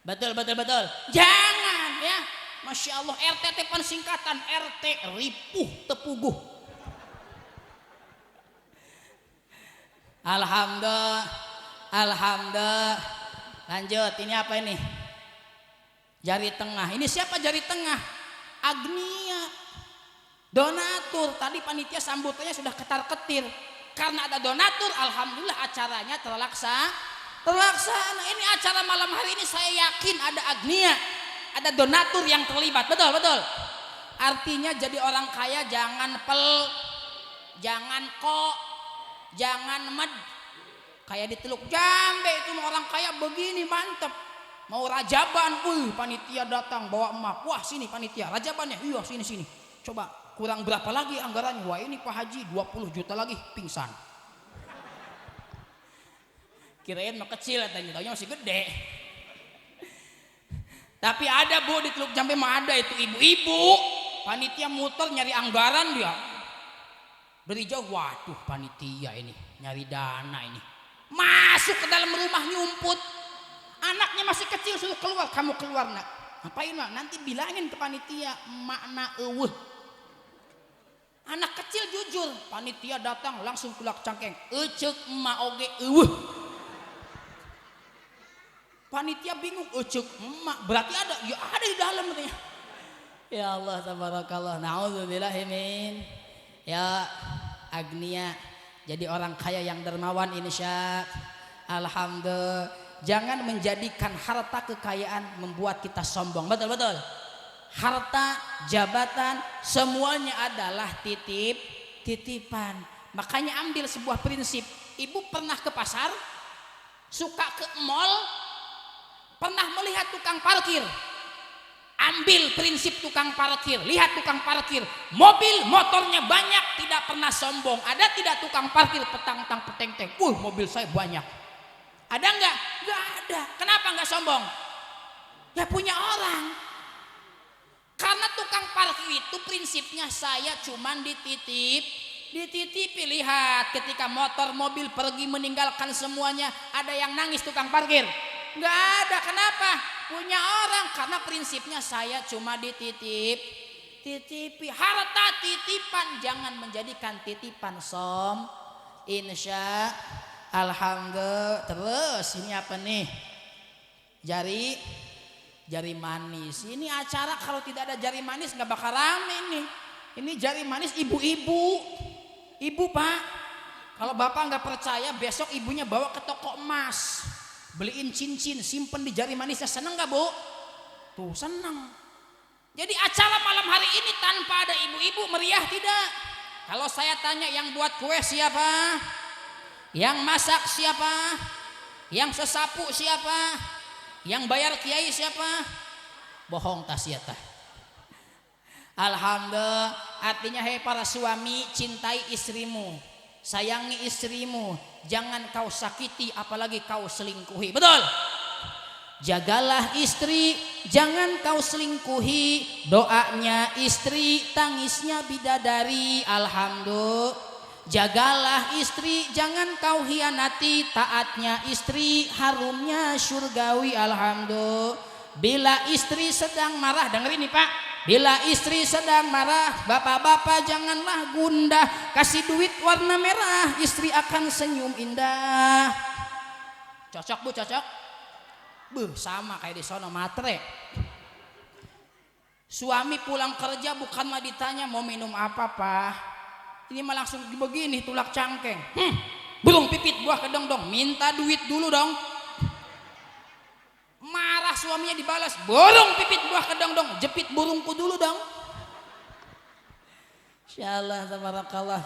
betul, betul, betul. Jangan ya, Masya Allah, RT itu singkatan RT ripuh tepuguh. Alhamdulillah, alhamdulillah. Lanjut, ini apa ini? Jari tengah. Ini siapa jari tengah? Agnia, donatur. Tadi panitia sambutannya sudah ketar-ketir. Karena ada donatur, alhamdulillah acaranya terlaksana. Ini acara malam hari ini saya yakin ada agnia, ada donatur yang terlibat. Betul, betul. Artinya jadi orang kaya jangan jangan jangan med. Kayak di Teluk Jambe itu orang kaya begini mantep. Mau rajaban, panitia datang bawa emak. Wah sini panitia, rajabannya, iya sini. Coba kurang berapa lagi anggarannya? Wah ini Pak Haji 20 juta lagi, pingsan. Kirain mah kecil, tanya masih gede. Tapi ada bu di Teluk Jambe mah ada itu ibu-ibu. Panitia muter nyari anggaran dia. Dari jauh, waduh panitia ini nyari dana ini. Masuk ke dalam rumah nyumput. Anaknya masih kecil suruh keluar, kamu keluar nak. Ngapain nak? Nanti bilangin ke panitia makna Anak kecil jujur, panitia datang langsung kulak cangkeng. Ecek emak oge Panitia bingung, ecek emak berarti ada, ya ada di dalam katanya. Ya Allah tabarakallah, naudzubillahimin. Ya agnia, jadi orang kaya yang dermawan insya alhamdulillah. Jangan menjadikan harta kekayaan membuat kita sombong. Betul, betul. Harta, jabatan, semuanya adalah titipan. Makanya ambil sebuah prinsip. Ibu pernah ke pasar, suka ke mall, pernah melihat tukang parkir. Ambil prinsip tukang parkir, lihat tukang parkir, mobil motornya banyak, tidak pernah sombong. Ada tidak tukang parkir petang-tang peteng-teng? Mobil saya banyak. Ada enggak? Enggak ada. Kenapa enggak sombong? Ya punya orang. Karena tukang parkir itu prinsipnya saya cuman dititipi. Lihat ketika motor mobil pergi meninggalkan semuanya, ada yang nangis tukang parkir? Enggak ada. Kenapa? Punya orang. Karena prinsipnya saya cuma titipi. Harta titipan, jangan menjadikan titipan insya alhamdulillah. Terus ini apa nih? Jari manis. Ini acara kalau tidak ada jari manis nggak bakal rame nih. Ini jari manis ibu-ibu. Ibu pak, kalau bapak nggak percaya besok ibunya bawa ke toko emas, beliin cincin, simpen di jari manisnya. Seneng nggak bu? Tuh seneng. Jadi acara malam hari ini tanpa ada ibu-ibu meriah tidak? Kalau saya tanya yang buat kue siapa? Yang masak siapa? Yang sesapu siapa? Yang bayar kiai siapa? Bohong tasiatah. Alhamdulillah. Artinya hei para suami, cintai istrimu, sayangi istrimu, jangan kau sakiti apalagi kau selingkuhi. Betul? Jagalah istri, jangan kau selingkuhi. Doanya istri, tangisnya bidadari. Alhamdulillah. Jagalah istri, jangan kau hianati. Taatnya istri, harumnya surgawi. Alhamdulillah. Bila istri sedang marah, dengerin nih pak, bila istri sedang marah, bapak-bapak janganlah gundah. Kasih duit warna merah, istri akan senyum indah. Cocok bu, cocok? Sama kayak di sono matre. Suami pulang kerja bukanlah ditanya mau minum apa pak, ini mah langsung begini tulak cangkeng. burung pipit buah kedong-dong, minta duit dulu dong. Marah suaminya dibalas, burung pipit buah kedong-dong, jepit burungku dulu dong. Insyaallah tabarakallah.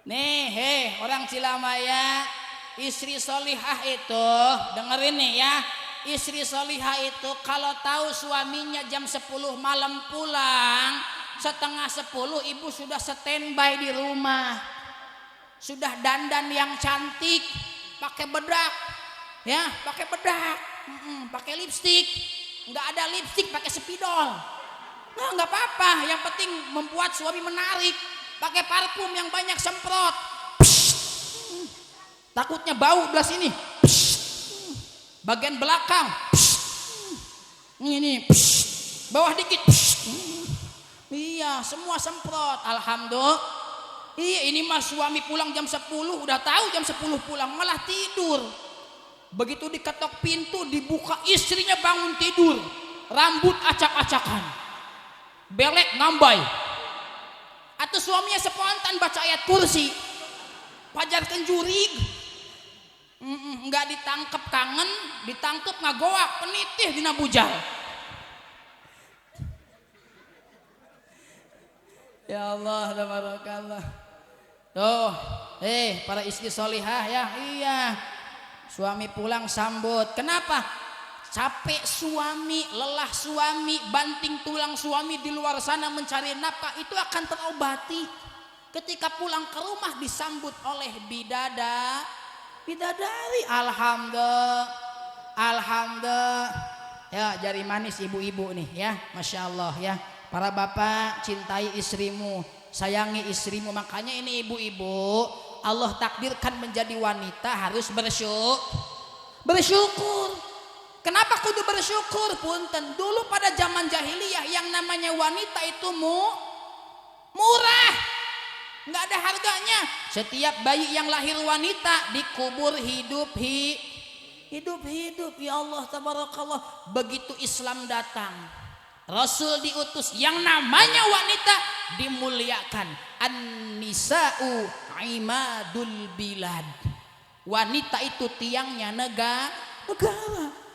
Nih, orang Cilamaya, istri solihah itu, dengerin nih ya. Istri solihah itu kalau tahu suaminya jam 10 malam pulang, setengah 10 ibu sudah standby di rumah. Sudah dandan yang cantik, pakai bedak. Ya, pakai bedak, pakai lipstik. Nggak ada lipstik, pakai spidol. Nah, nggak apa-apa, yang penting membuat suami menarik. Pakai parfum yang banyak semprot. Takutnya bau belah sini. Bagian belakang. Ini. Bawah dikit. Iya, semua semprot. Alhamdulillah. Iya, ini mah suami pulang jam 10, udah tahu jam 10 pulang, malah tidur. Begitu diketok pintu, dibuka, istrinya bangun tidur. Rambut acak-acakan. Belek ngambai. Atau suaminya spontan baca ayat kursi. Pajar kenjurig. Enggak ditangkep kangen, ditangkep ngagoak, penitih dina bujal. Ya Allah, tabarakallah. Tuh, para istri solihah ya, iya. Suami pulang sambut. Kenapa? Capek suami, lelah suami, banting tulang suami di luar sana mencari nafkah, itu akan terobati. Ketika pulang ke rumah disambut oleh bidadari. Alhamdulillah. Ya, jari manis ibu-ibu nih ya, masya Allah ya. Para bapak, cintai istrimu, sayangi istrimu. Makanya ini ibu-ibu, Allah takdirkan menjadi wanita harus bersyukur. Kenapa kudu bersyukur? Punten, dulu pada zaman jahiliyah yang namanya wanita itu murah, nggak ada harganya. Setiap bayi yang lahir wanita dikubur hidup. Ya Allah tabarakallah. Begitu Islam datang, Rasul diutus, yang namanya wanita dimuliakan. An-nisa'u imadul bilad. Wanita itu tiangnya negara.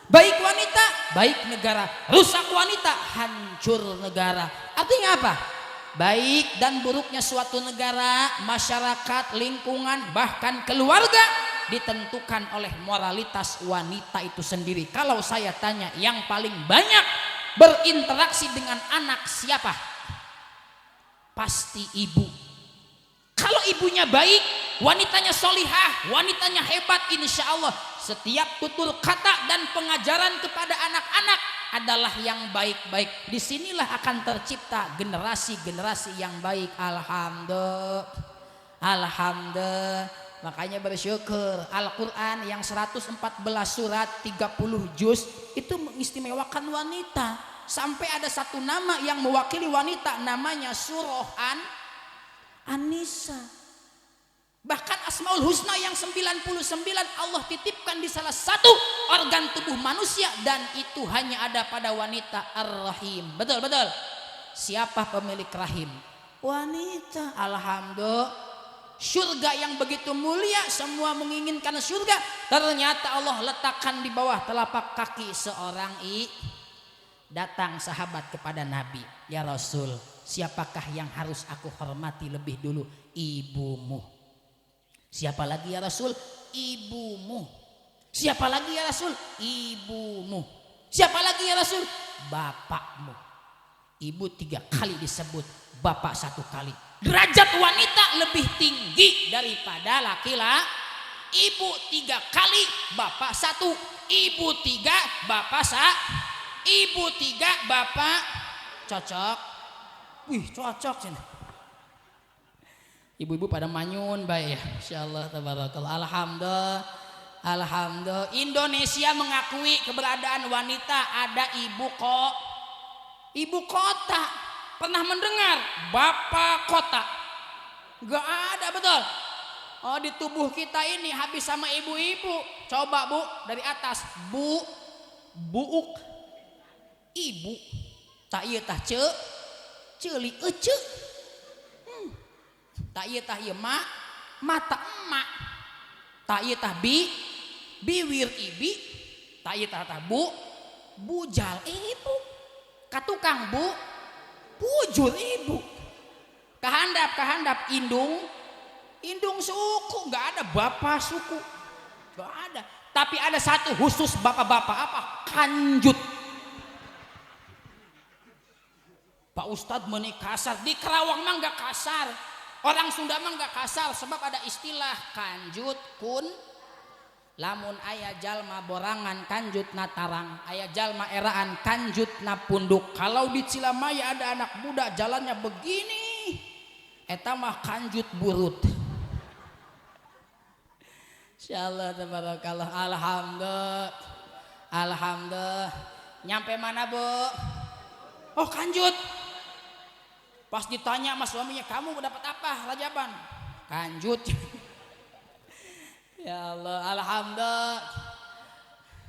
Baik wanita, baik negara. Rusak wanita, hancur negara. Artinya apa? Baik dan buruknya suatu negara, masyarakat, lingkungan, bahkan keluarga ditentukan oleh moralitas wanita itu sendiri. Kalau saya tanya, yang paling banyak berinteraksi dengan anak siapa? Pasti ibu. Kalau ibunya baik, wanitanya solihah, wanitanya hebat, insya Allah setiap tutur kata dan pengajaran kepada anak-anak adalah yang baik-baik. Disinilah akan tercipta generasi-generasi yang baik. Alhamdulillah. Makanya bersyukur. Al-Quran yang 114 surat 30 juz itu mengistimewakan wanita. Sampai ada satu nama yang mewakili wanita, namanya surah An-Nisa. Bahkan Asmaul Husna yang 99 Allah titipkan di salah satu organ tubuh manusia, dan itu hanya ada pada wanita, Ar-Rahim. Betul. Siapa pemilik rahim? Wanita. Alhamdulillah. Surga yang begitu mulia, semua menginginkan surga, ternyata Allah letakkan di bawah telapak kaki seorang Datang sahabat kepada Nabi, ya Rasul, siapakah yang harus aku hormati lebih dulu? Ibumu. Siapa lagi ya Rasul? Ibumu. Siapa lagi ya Rasul? Ibumu. Siapa lagi ya Rasul? Bapakmu. Ibu 3 kali disebut, bapak 1 kali. Derajat wanita lebih tinggi daripada laki-laki. Ibu 3 kali, bapak 1. Ibu 3, bapak 1. Ibu 3, bapak. Cocok. Wih, cocok sini. Ibu-ibu pada manyun baik ya. Insyaallah tabarakallah. Alhamdulillah. Indonesia mengakui keberadaan wanita, ada ibu kota. Pernah mendengar bapak kota? Gak ada, betul. Oh, di tubuh kita ini habis sama ibu-ibu. Coba Bu, dari atas. Buuk. Ibu. Tak iya tah ceuli ece. tak ieu tah ieu mata emak, tak ieu tah biwir ibi, tak ieu tah bujal ibu, katukang bujur ibu, kahandap indung suku, nggak ada bapak suku, nggak ada. Tapi ada satu khusus bapak-bapak apa? Kanjut. Pak Ustadz menik kasar, di Kerawang mah nggak kasar, orang Sunda mah nggak kasar, sebab ada istilah kanjut kun. Lamun aya jalma borangan kanjut na tarang, aya jalma eraan kanjut na punduk. Kalau di Cilamaya ada anak muda jalannya begini, eta mah kanjut burut. Insyaallah tabarakallah. Alhamdulillah. Nyampe mana, Bu? Oh, kanjut. Pas ditanya sama suaminya, kamu dapat apa Rajaban? Kanjut. Ya Allah, alhamdulillah.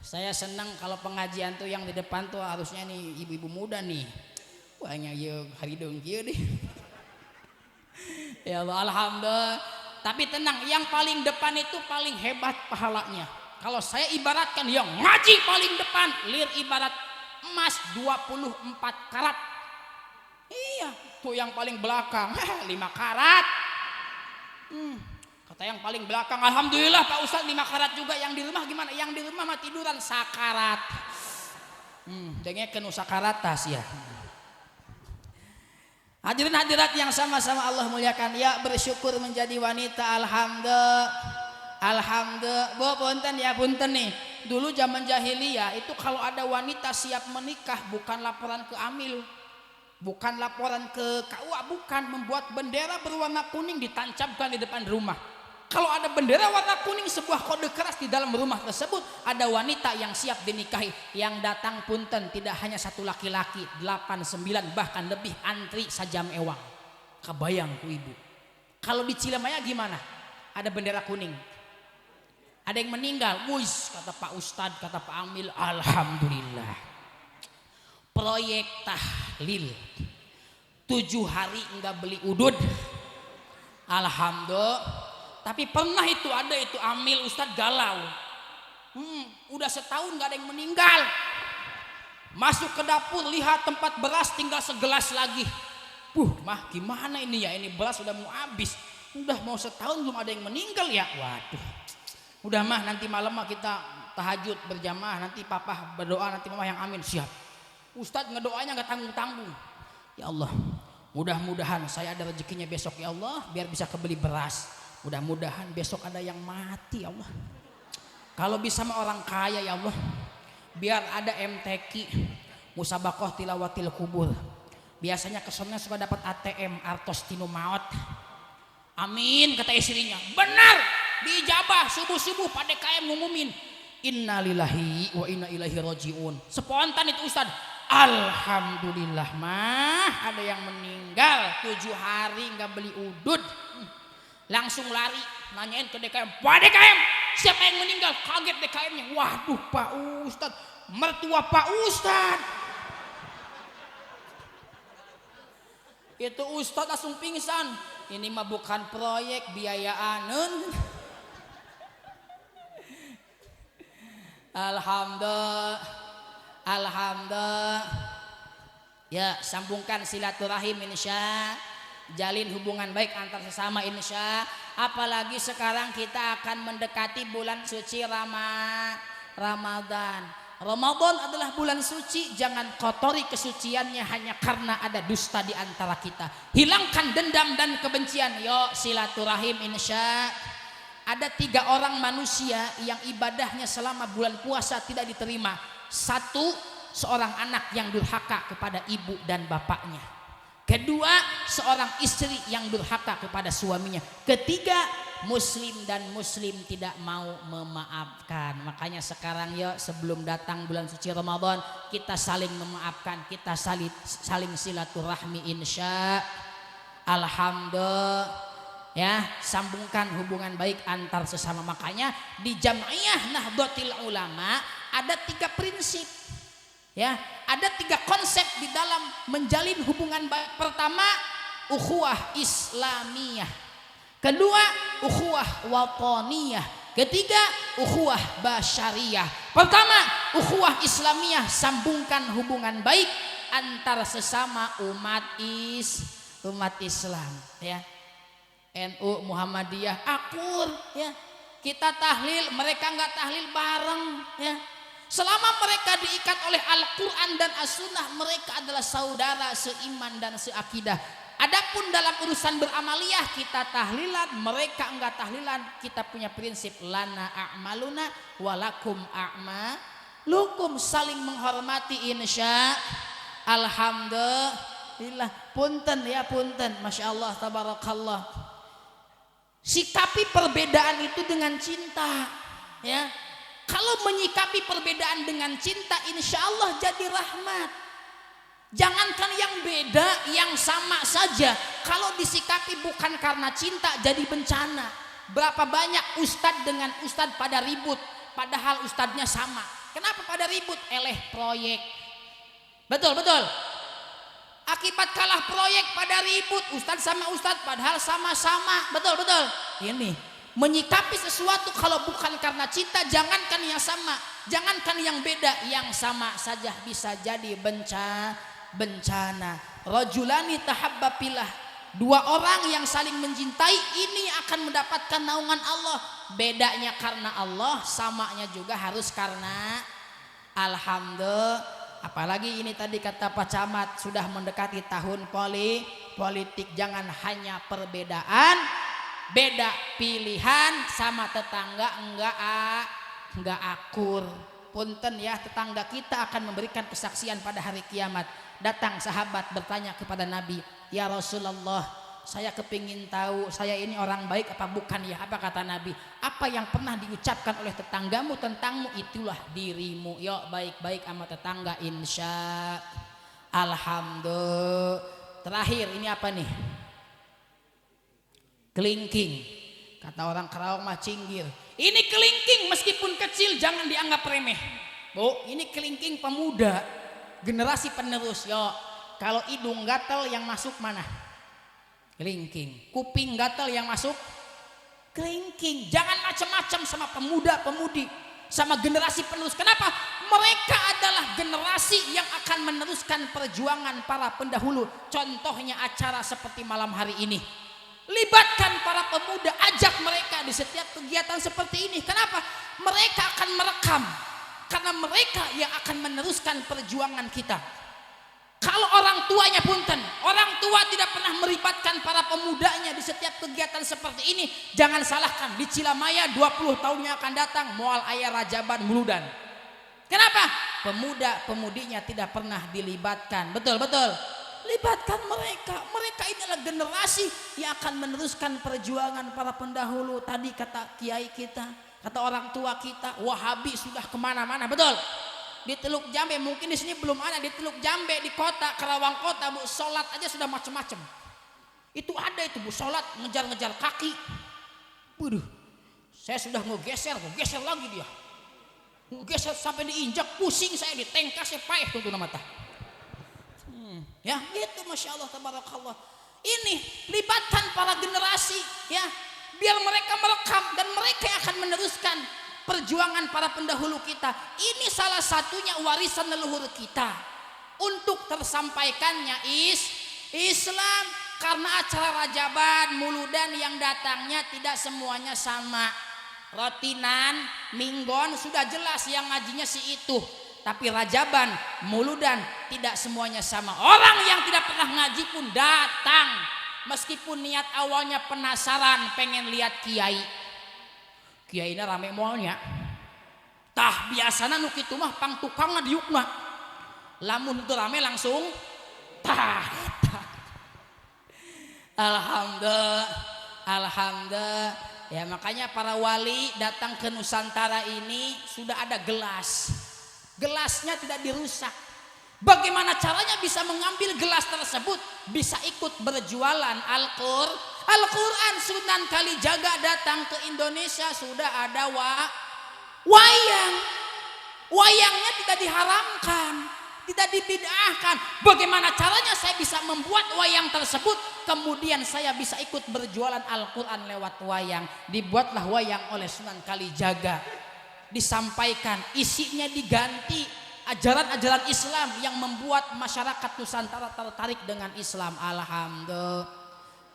Saya senang kalau pengajian tuh yang di depan tuh harusnya nih ibu-ibu muda nih. Banyak yuk haridung kieu deh. Ya Allah, alhamdulillah. Tapi tenang, yang paling depan itu paling hebat pahalanya. Kalau saya ibaratkan yang ngaji paling depan, lir ibarat emas 24 karat. Iya, tuh yang paling belakang 5 karat. Kata yang paling belakang, alhamdulillah Pak Ustadz 5 karat juga. Yang di rumah gimana? Yang di rumah mah tiduran sakarat. Dengekeun sakarat tas ya. Hadirin hadirat yang sama-sama Allah muliakan, ya bersyukur menjadi wanita. Alhamdulillah. Bu punten ya, punten nih. Dulu zaman jahiliyah itu kalau ada wanita siap menikah bukan laporan ke Amil, bukan laporan ke KUA, bukan, membuat bendera berwarna kuning ditancapkan di depan rumah. Kalau ada bendera warna kuning, sebuah kode keras di dalam rumah tersebut ada wanita yang siap dinikahi. Yang datang punten tidak hanya satu laki-laki, 8, 9 bahkan lebih, antri sajam ewang. Kebayang ku ibu. Kalau di Cilemaya gimana? Ada bendera kuning. Ada yang meninggal, wuis, kata Pak Ustadz, kata Pak Amil, alhamdulillah. Proyek tahlil 7 hari enggak beli udud, alhamdulillah. Tapi pernah itu ada itu Amil Ustadz galau, udah setahun nggak ada yang meninggal. Masuk ke dapur lihat tempat beras tinggal segelas lagi. Mah gimana ini ya, ini beras udah mau habis, udah mau setahun belum ada yang meninggal ya. Waduh, udah mah nanti malam mah kita tahajud berjamaah, nanti papa berdoa, nanti mama yang amin. Siap. Ustadz ngedoanya nggak tanggung-tanggung. Ya Allah, mudah-mudahan saya ada rezekinya besok ya Allah, biar bisa kebeli beras. Mudah-mudahan besok ada yang mati ya Allah. Kalau bisa sama orang kaya ya Allah, biar ada MTQ, musabakoh tilawatil kubur. Biasanya kesannya suka dapat ATM, artos tinu maut. Amin, kata istrinya. Benar, diijabah subuh-subuh pada KM ngumumin innalillahi wa inna ilaihi rajiun. Spontan itu Ustad. Alhamdulillah mah ada yang meninggal 7 hari nggak beli udud. Langsung lari nanyain ke DKM, Pak DKM siapa yang meninggal? Kaget DKM-nya, waduh Pak Ustadz, mertua Pak Ustadz. Itu Ustadz langsung pingsan. Ini mah bukan proyek biayaan. Alhamdulillah. Ya, sambungkan silaturahim insya, jalin hubungan baik antar sesama insya. Apalagi sekarang kita akan mendekati bulan suci Ramadan. Ramadan adalah bulan suci, jangan kotori kesuciannya hanya karena ada dusta di antara kita. Hilangkan dendam dan kebencian. Yo silaturahim insya. Ada 3 orang manusia yang ibadahnya selama bulan puasa tidak diterima. 1, seorang anak yang durhaka kepada ibu dan bapaknya. 2, seorang istri yang durhaka kepada suaminya. 3, muslim dan muslim tidak mau memaafkan. Makanya sekarang ya sebelum datang bulan suci Ramadan, kita saling memaafkan, kita saling silaturahmi insya. Alhamdulillah. Ya, sambungkan hubungan baik antar sesama. Makanya di Jam'iyah Nahdlatul Ulama ada 3 prinsip. Ya, ada 3 konsep di dalam menjalin hubungan baik. Pertama, ukhuwah Islamiyah. Kedua, ukhuwah wataniyah. Ketiga, ukhuwah basyariyah. Pertama, ukhuwah Islamiyah, sambungkan hubungan baik antara sesama umat Islam ya. NU Muhammadiyah akur ya. Kita tahlil, mereka enggak tahlil bareng ya. Selama mereka diikat oleh Al-Quran dan As-Sunnah, mereka adalah saudara seiman dan seakidah. Adapun dalam urusan beramaliyah, kita tahlilan, mereka enggak tahlilan. Kita punya prinsip lana a'maluna walakum a'malukum, saling menghormati insya alhamdulillah. Punten ya punten, masya Allah tabarakallah. Sikapi perbedaan itu dengan cinta ya. Kalau menyikapi perbedaan dengan cinta, insya Allah jadi rahmat. Jangankan yang beda, yang sama saja. Kalau disikapi bukan karena cinta, jadi bencana. Berapa banyak ustadz dengan ustadz pada ribut, padahal ustadznya sama. Kenapa pada ribut? Eleh proyek. Betul. Akibat kalah proyek pada ribut, ustadz sama ustadz padahal sama-sama. Betul. Ini menyikapi sesuatu kalau bukan karena cinta, jangankan yang sama, jangankan yang beda, yang sama saja bisa jadi bencana. Rajulani tahabba fillah, dua orang yang saling mencintai ini akan mendapatkan naungan Allah. Bedanya karena Allah, samanya juga harus karena alhamdulillah. Apalagi ini tadi kata Pak Camat, sudah mendekati tahun politik. Jangan hanya perbedaan, beda pilihan sama tetangga enggak akur. Punten ya, tetangga kita akan memberikan kesaksian pada hari kiamat. Datang sahabat bertanya kepada Nabi, ya Rasulullah, saya kepingin tahu saya ini orang baik apa bukan ya. Apa kata Nabi? Apa yang pernah diucapkan oleh tetanggamu tentangmu, itulah dirimu. Yuk baik-baik sama tetangga insya alhamdulillah. Terakhir ini apa nih? Kelingking. Kata orang Kerawang mah cinggir. Ini kelingking meskipun kecil jangan dianggap remeh. Bu, ini kelingking pemuda, generasi penerus. Yo, kalau hidung gatal yang masuk mana? Kelingking. Kuping gatal yang masuk? Kelingking. Jangan macam-macam sama pemuda-pemudi, sama generasi penerus. Kenapa? Mereka adalah generasi yang akan meneruskan perjuangan para pendahulu. Contohnya acara seperti malam hari ini. Libatkan para pemuda, ajak mereka di setiap kegiatan seperti ini. Kenapa? Mereka akan merekam, karena mereka yang akan meneruskan perjuangan kita. Kalau orang tuanya punten, orang tua tidak pernah melibatkan para pemudanya di setiap kegiatan seperti ini, jangan salahkan. Di Cilamaya 20 tahun yang akan datang moal aya Rajaban Muludan. Kenapa? Pemuda-pemudinya tidak pernah dilibatkan. Betul. Libatkan mereka. Mereka ini adalah generasi yang akan meneruskan perjuangan para pendahulu. Tadi kata kiai kita, kata orang tua kita, Wahabi sudah kemana-mana. Betul. Di Teluk Jambe, mungkin di sini belum ada. Di Teluk Jambe, di kota Karawang kota, bu, sholat aja sudah macam-macam. Itu ada itu bu, sholat ngejar-ngejar kaki. Waduh, saya sudah ngegeser lagi dia. Ngegeser sampai diinjak, pusing saya, ditengkas saya paeh tuh mata. Ya itu masya Allah tabarakallah. Ini libatkan para generasi ya, biar mereka merekam dan mereka akan meneruskan perjuangan para pendahulu kita. Ini salah satunya warisan leluhur kita untuk tersampaikannya Islam. Karena acara Rajaban Muludan yang datangnya tidak semuanya sama. Rotinan, Minggon sudah jelas yang ngajinya si itu. Tapi Rajaban, Muludan tidak semuanya sama. Orang yang tidak pernah ngaji pun datang. Meskipun niat awalnya penasaran pengen lihat kiai. Kiainya rame moalnya. Tah biasana nu kitu mah pang tukangna diukna. Lamun itu rame langsung tah. Alhamdulillah. Ya makanya para wali datang ke Nusantara ini sudah ada gelas. Gelasnya tidak dirusak. Bagaimana caranya bisa mengambil gelas tersebut? Bisa ikut berjualan Al-Quran. Sunan Kalijaga datang ke Indonesia sudah ada wayang. Wayangnya tidak diharamkan, tidak tidak dibid'ahkan. Bagaimana caranya saya bisa membuat wayang tersebut? Kemudian saya bisa ikut berjualan Al-Quran lewat wayang. Dibuatlah wayang oleh Sunan Kalijaga. Disampaikan, isinya diganti ajaran-ajaran Islam yang membuat masyarakat Nusantara tertarik dengan Islam. Alhamdulillah.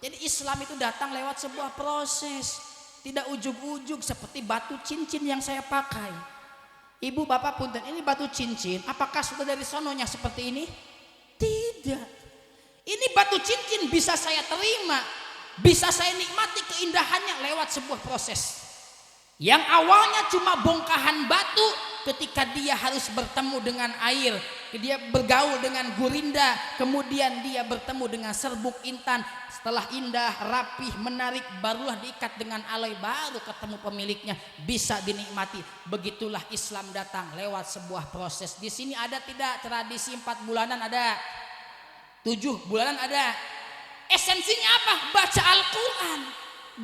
Jadi Islam itu datang lewat sebuah proses, tidak ujug-ujug seperti batu cincin yang saya pakai. Ibu bapak punten, ini batu cincin, apakah sudah dari sononya seperti ini? Tidak. Ini batu cincin bisa saya terima, bisa saya nikmati keindahannya lewat sebuah proses. Yang awalnya cuma bongkahan batu, ketika dia harus bertemu dengan air, dia bergaul dengan gurinda, kemudian dia bertemu dengan serbuk intan. Setelah indah, rapih, menarik, barulah diikat dengan aloi, baru ketemu pemiliknya, bisa dinikmati. Begitulah Islam datang lewat sebuah proses. Di sini ada tidak tradisi 4 bulanan? Ada. 7 bulanan ada. Esensinya apa? Baca Al-Quran,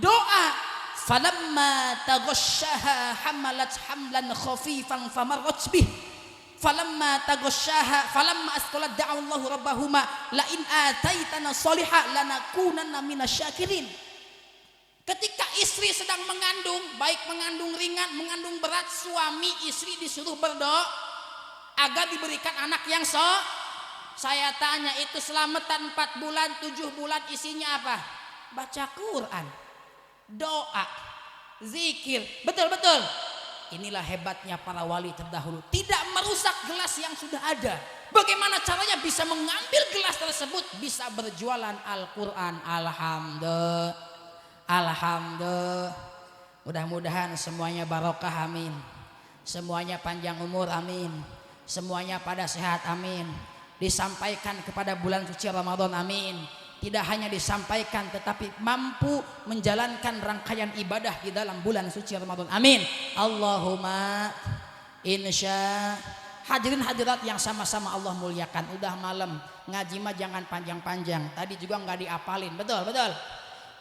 doa. Falamma taghasyaha hamalat hamlan khafifan famarrat bih. Falamma taghasyaha falamma asqalat da'a Allahu rabbahuma la in ataitana sholiha lanakunanna minasyakirin. Ketika istri sedang mengandung, baik mengandung ringan, mengandung berat, suami istri disuruh berdoa agar diberikan anak yang saya tanya, itu selamatan 4 bulan, 7 bulan isinya apa? Baca Quran, doa, zikir. Betul-betul. Inilah hebatnya para wali terdahulu, tidak merusak gelas yang sudah ada. Bagaimana caranya bisa mengambil gelas tersebut, bisa berjualan Al-Quran. Alhamdulillah, alhamdulillah. Mudah-mudahan semuanya barokah, amin. Semuanya panjang umur, amin. Semuanya pada sehat, amin. Disampaikan kepada bulan suci Ramadan, amin. Tidak hanya disampaikan tetapi mampu menjalankan rangkaian ibadah di dalam bulan suci Ramadan. Amin. Allahumma insya. Hadirin hadirat yang sama-sama Allah muliakan. Udah malam, ngaji mah jangan panjang-panjang. Tadi juga nggak diapalin. Betul, betul.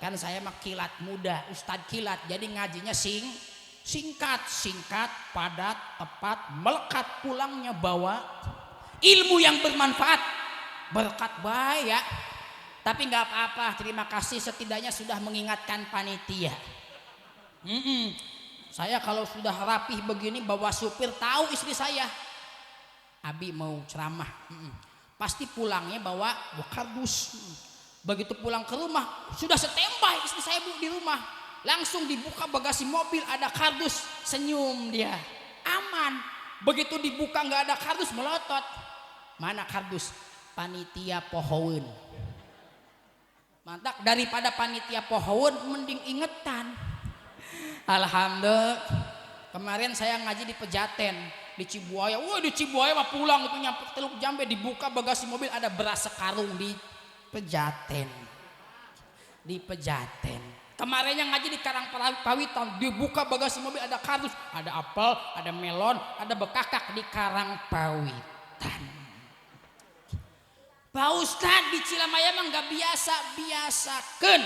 Kan saya mah kilat muda, Ustadz kilat. Jadi ngajinya singkat, padat, tepat, melekat, pulangnya bawa ilmu yang bermanfaat. Berkat baik ya. Tapi nggak apa-apa, terima kasih setidaknya sudah mengingatkan panitia. Saya kalau sudah rapih begini bawa supir, tahu istri saya, Abi mau ceramah, pasti pulangnya bawa kardus. Begitu pulang ke rumah sudah standby istri saya di rumah, langsung dibuka bagasi mobil ada kardus, senyum dia, aman. Begitu dibuka nggak ada kardus, melotot. Mana kardus? Panitia pohon. Mantap, daripada panitia pohon mending ingetan. Alhamdulillah. Kemarin saya ngaji di Pejaten, di Cibuaya. Wah, di Cibuaya mah pulang itu nyampe Teluk Jambe, dibuka bagasi mobil ada beras sekarung di Pejaten. Di Pejaten. Kemarin yang ngaji di Karangpawitan, dibuka bagasi mobil ada kardus, ada apel, ada melon, ada bekakak di Karangpawitan. Pak Ustadz di Cilamaya mah nggak biasakan.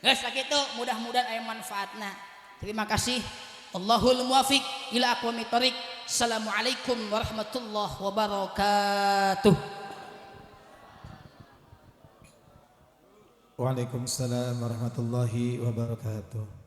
Guys, itu mudah-mudahan ada manfaatnya. Terima kasih. Allahul muwafiq ila aqwamit thoriq. Assalamualaikum warahmatullahi wabarakatuh. Waalaikumsalam warahmatullahi wabarakatuh.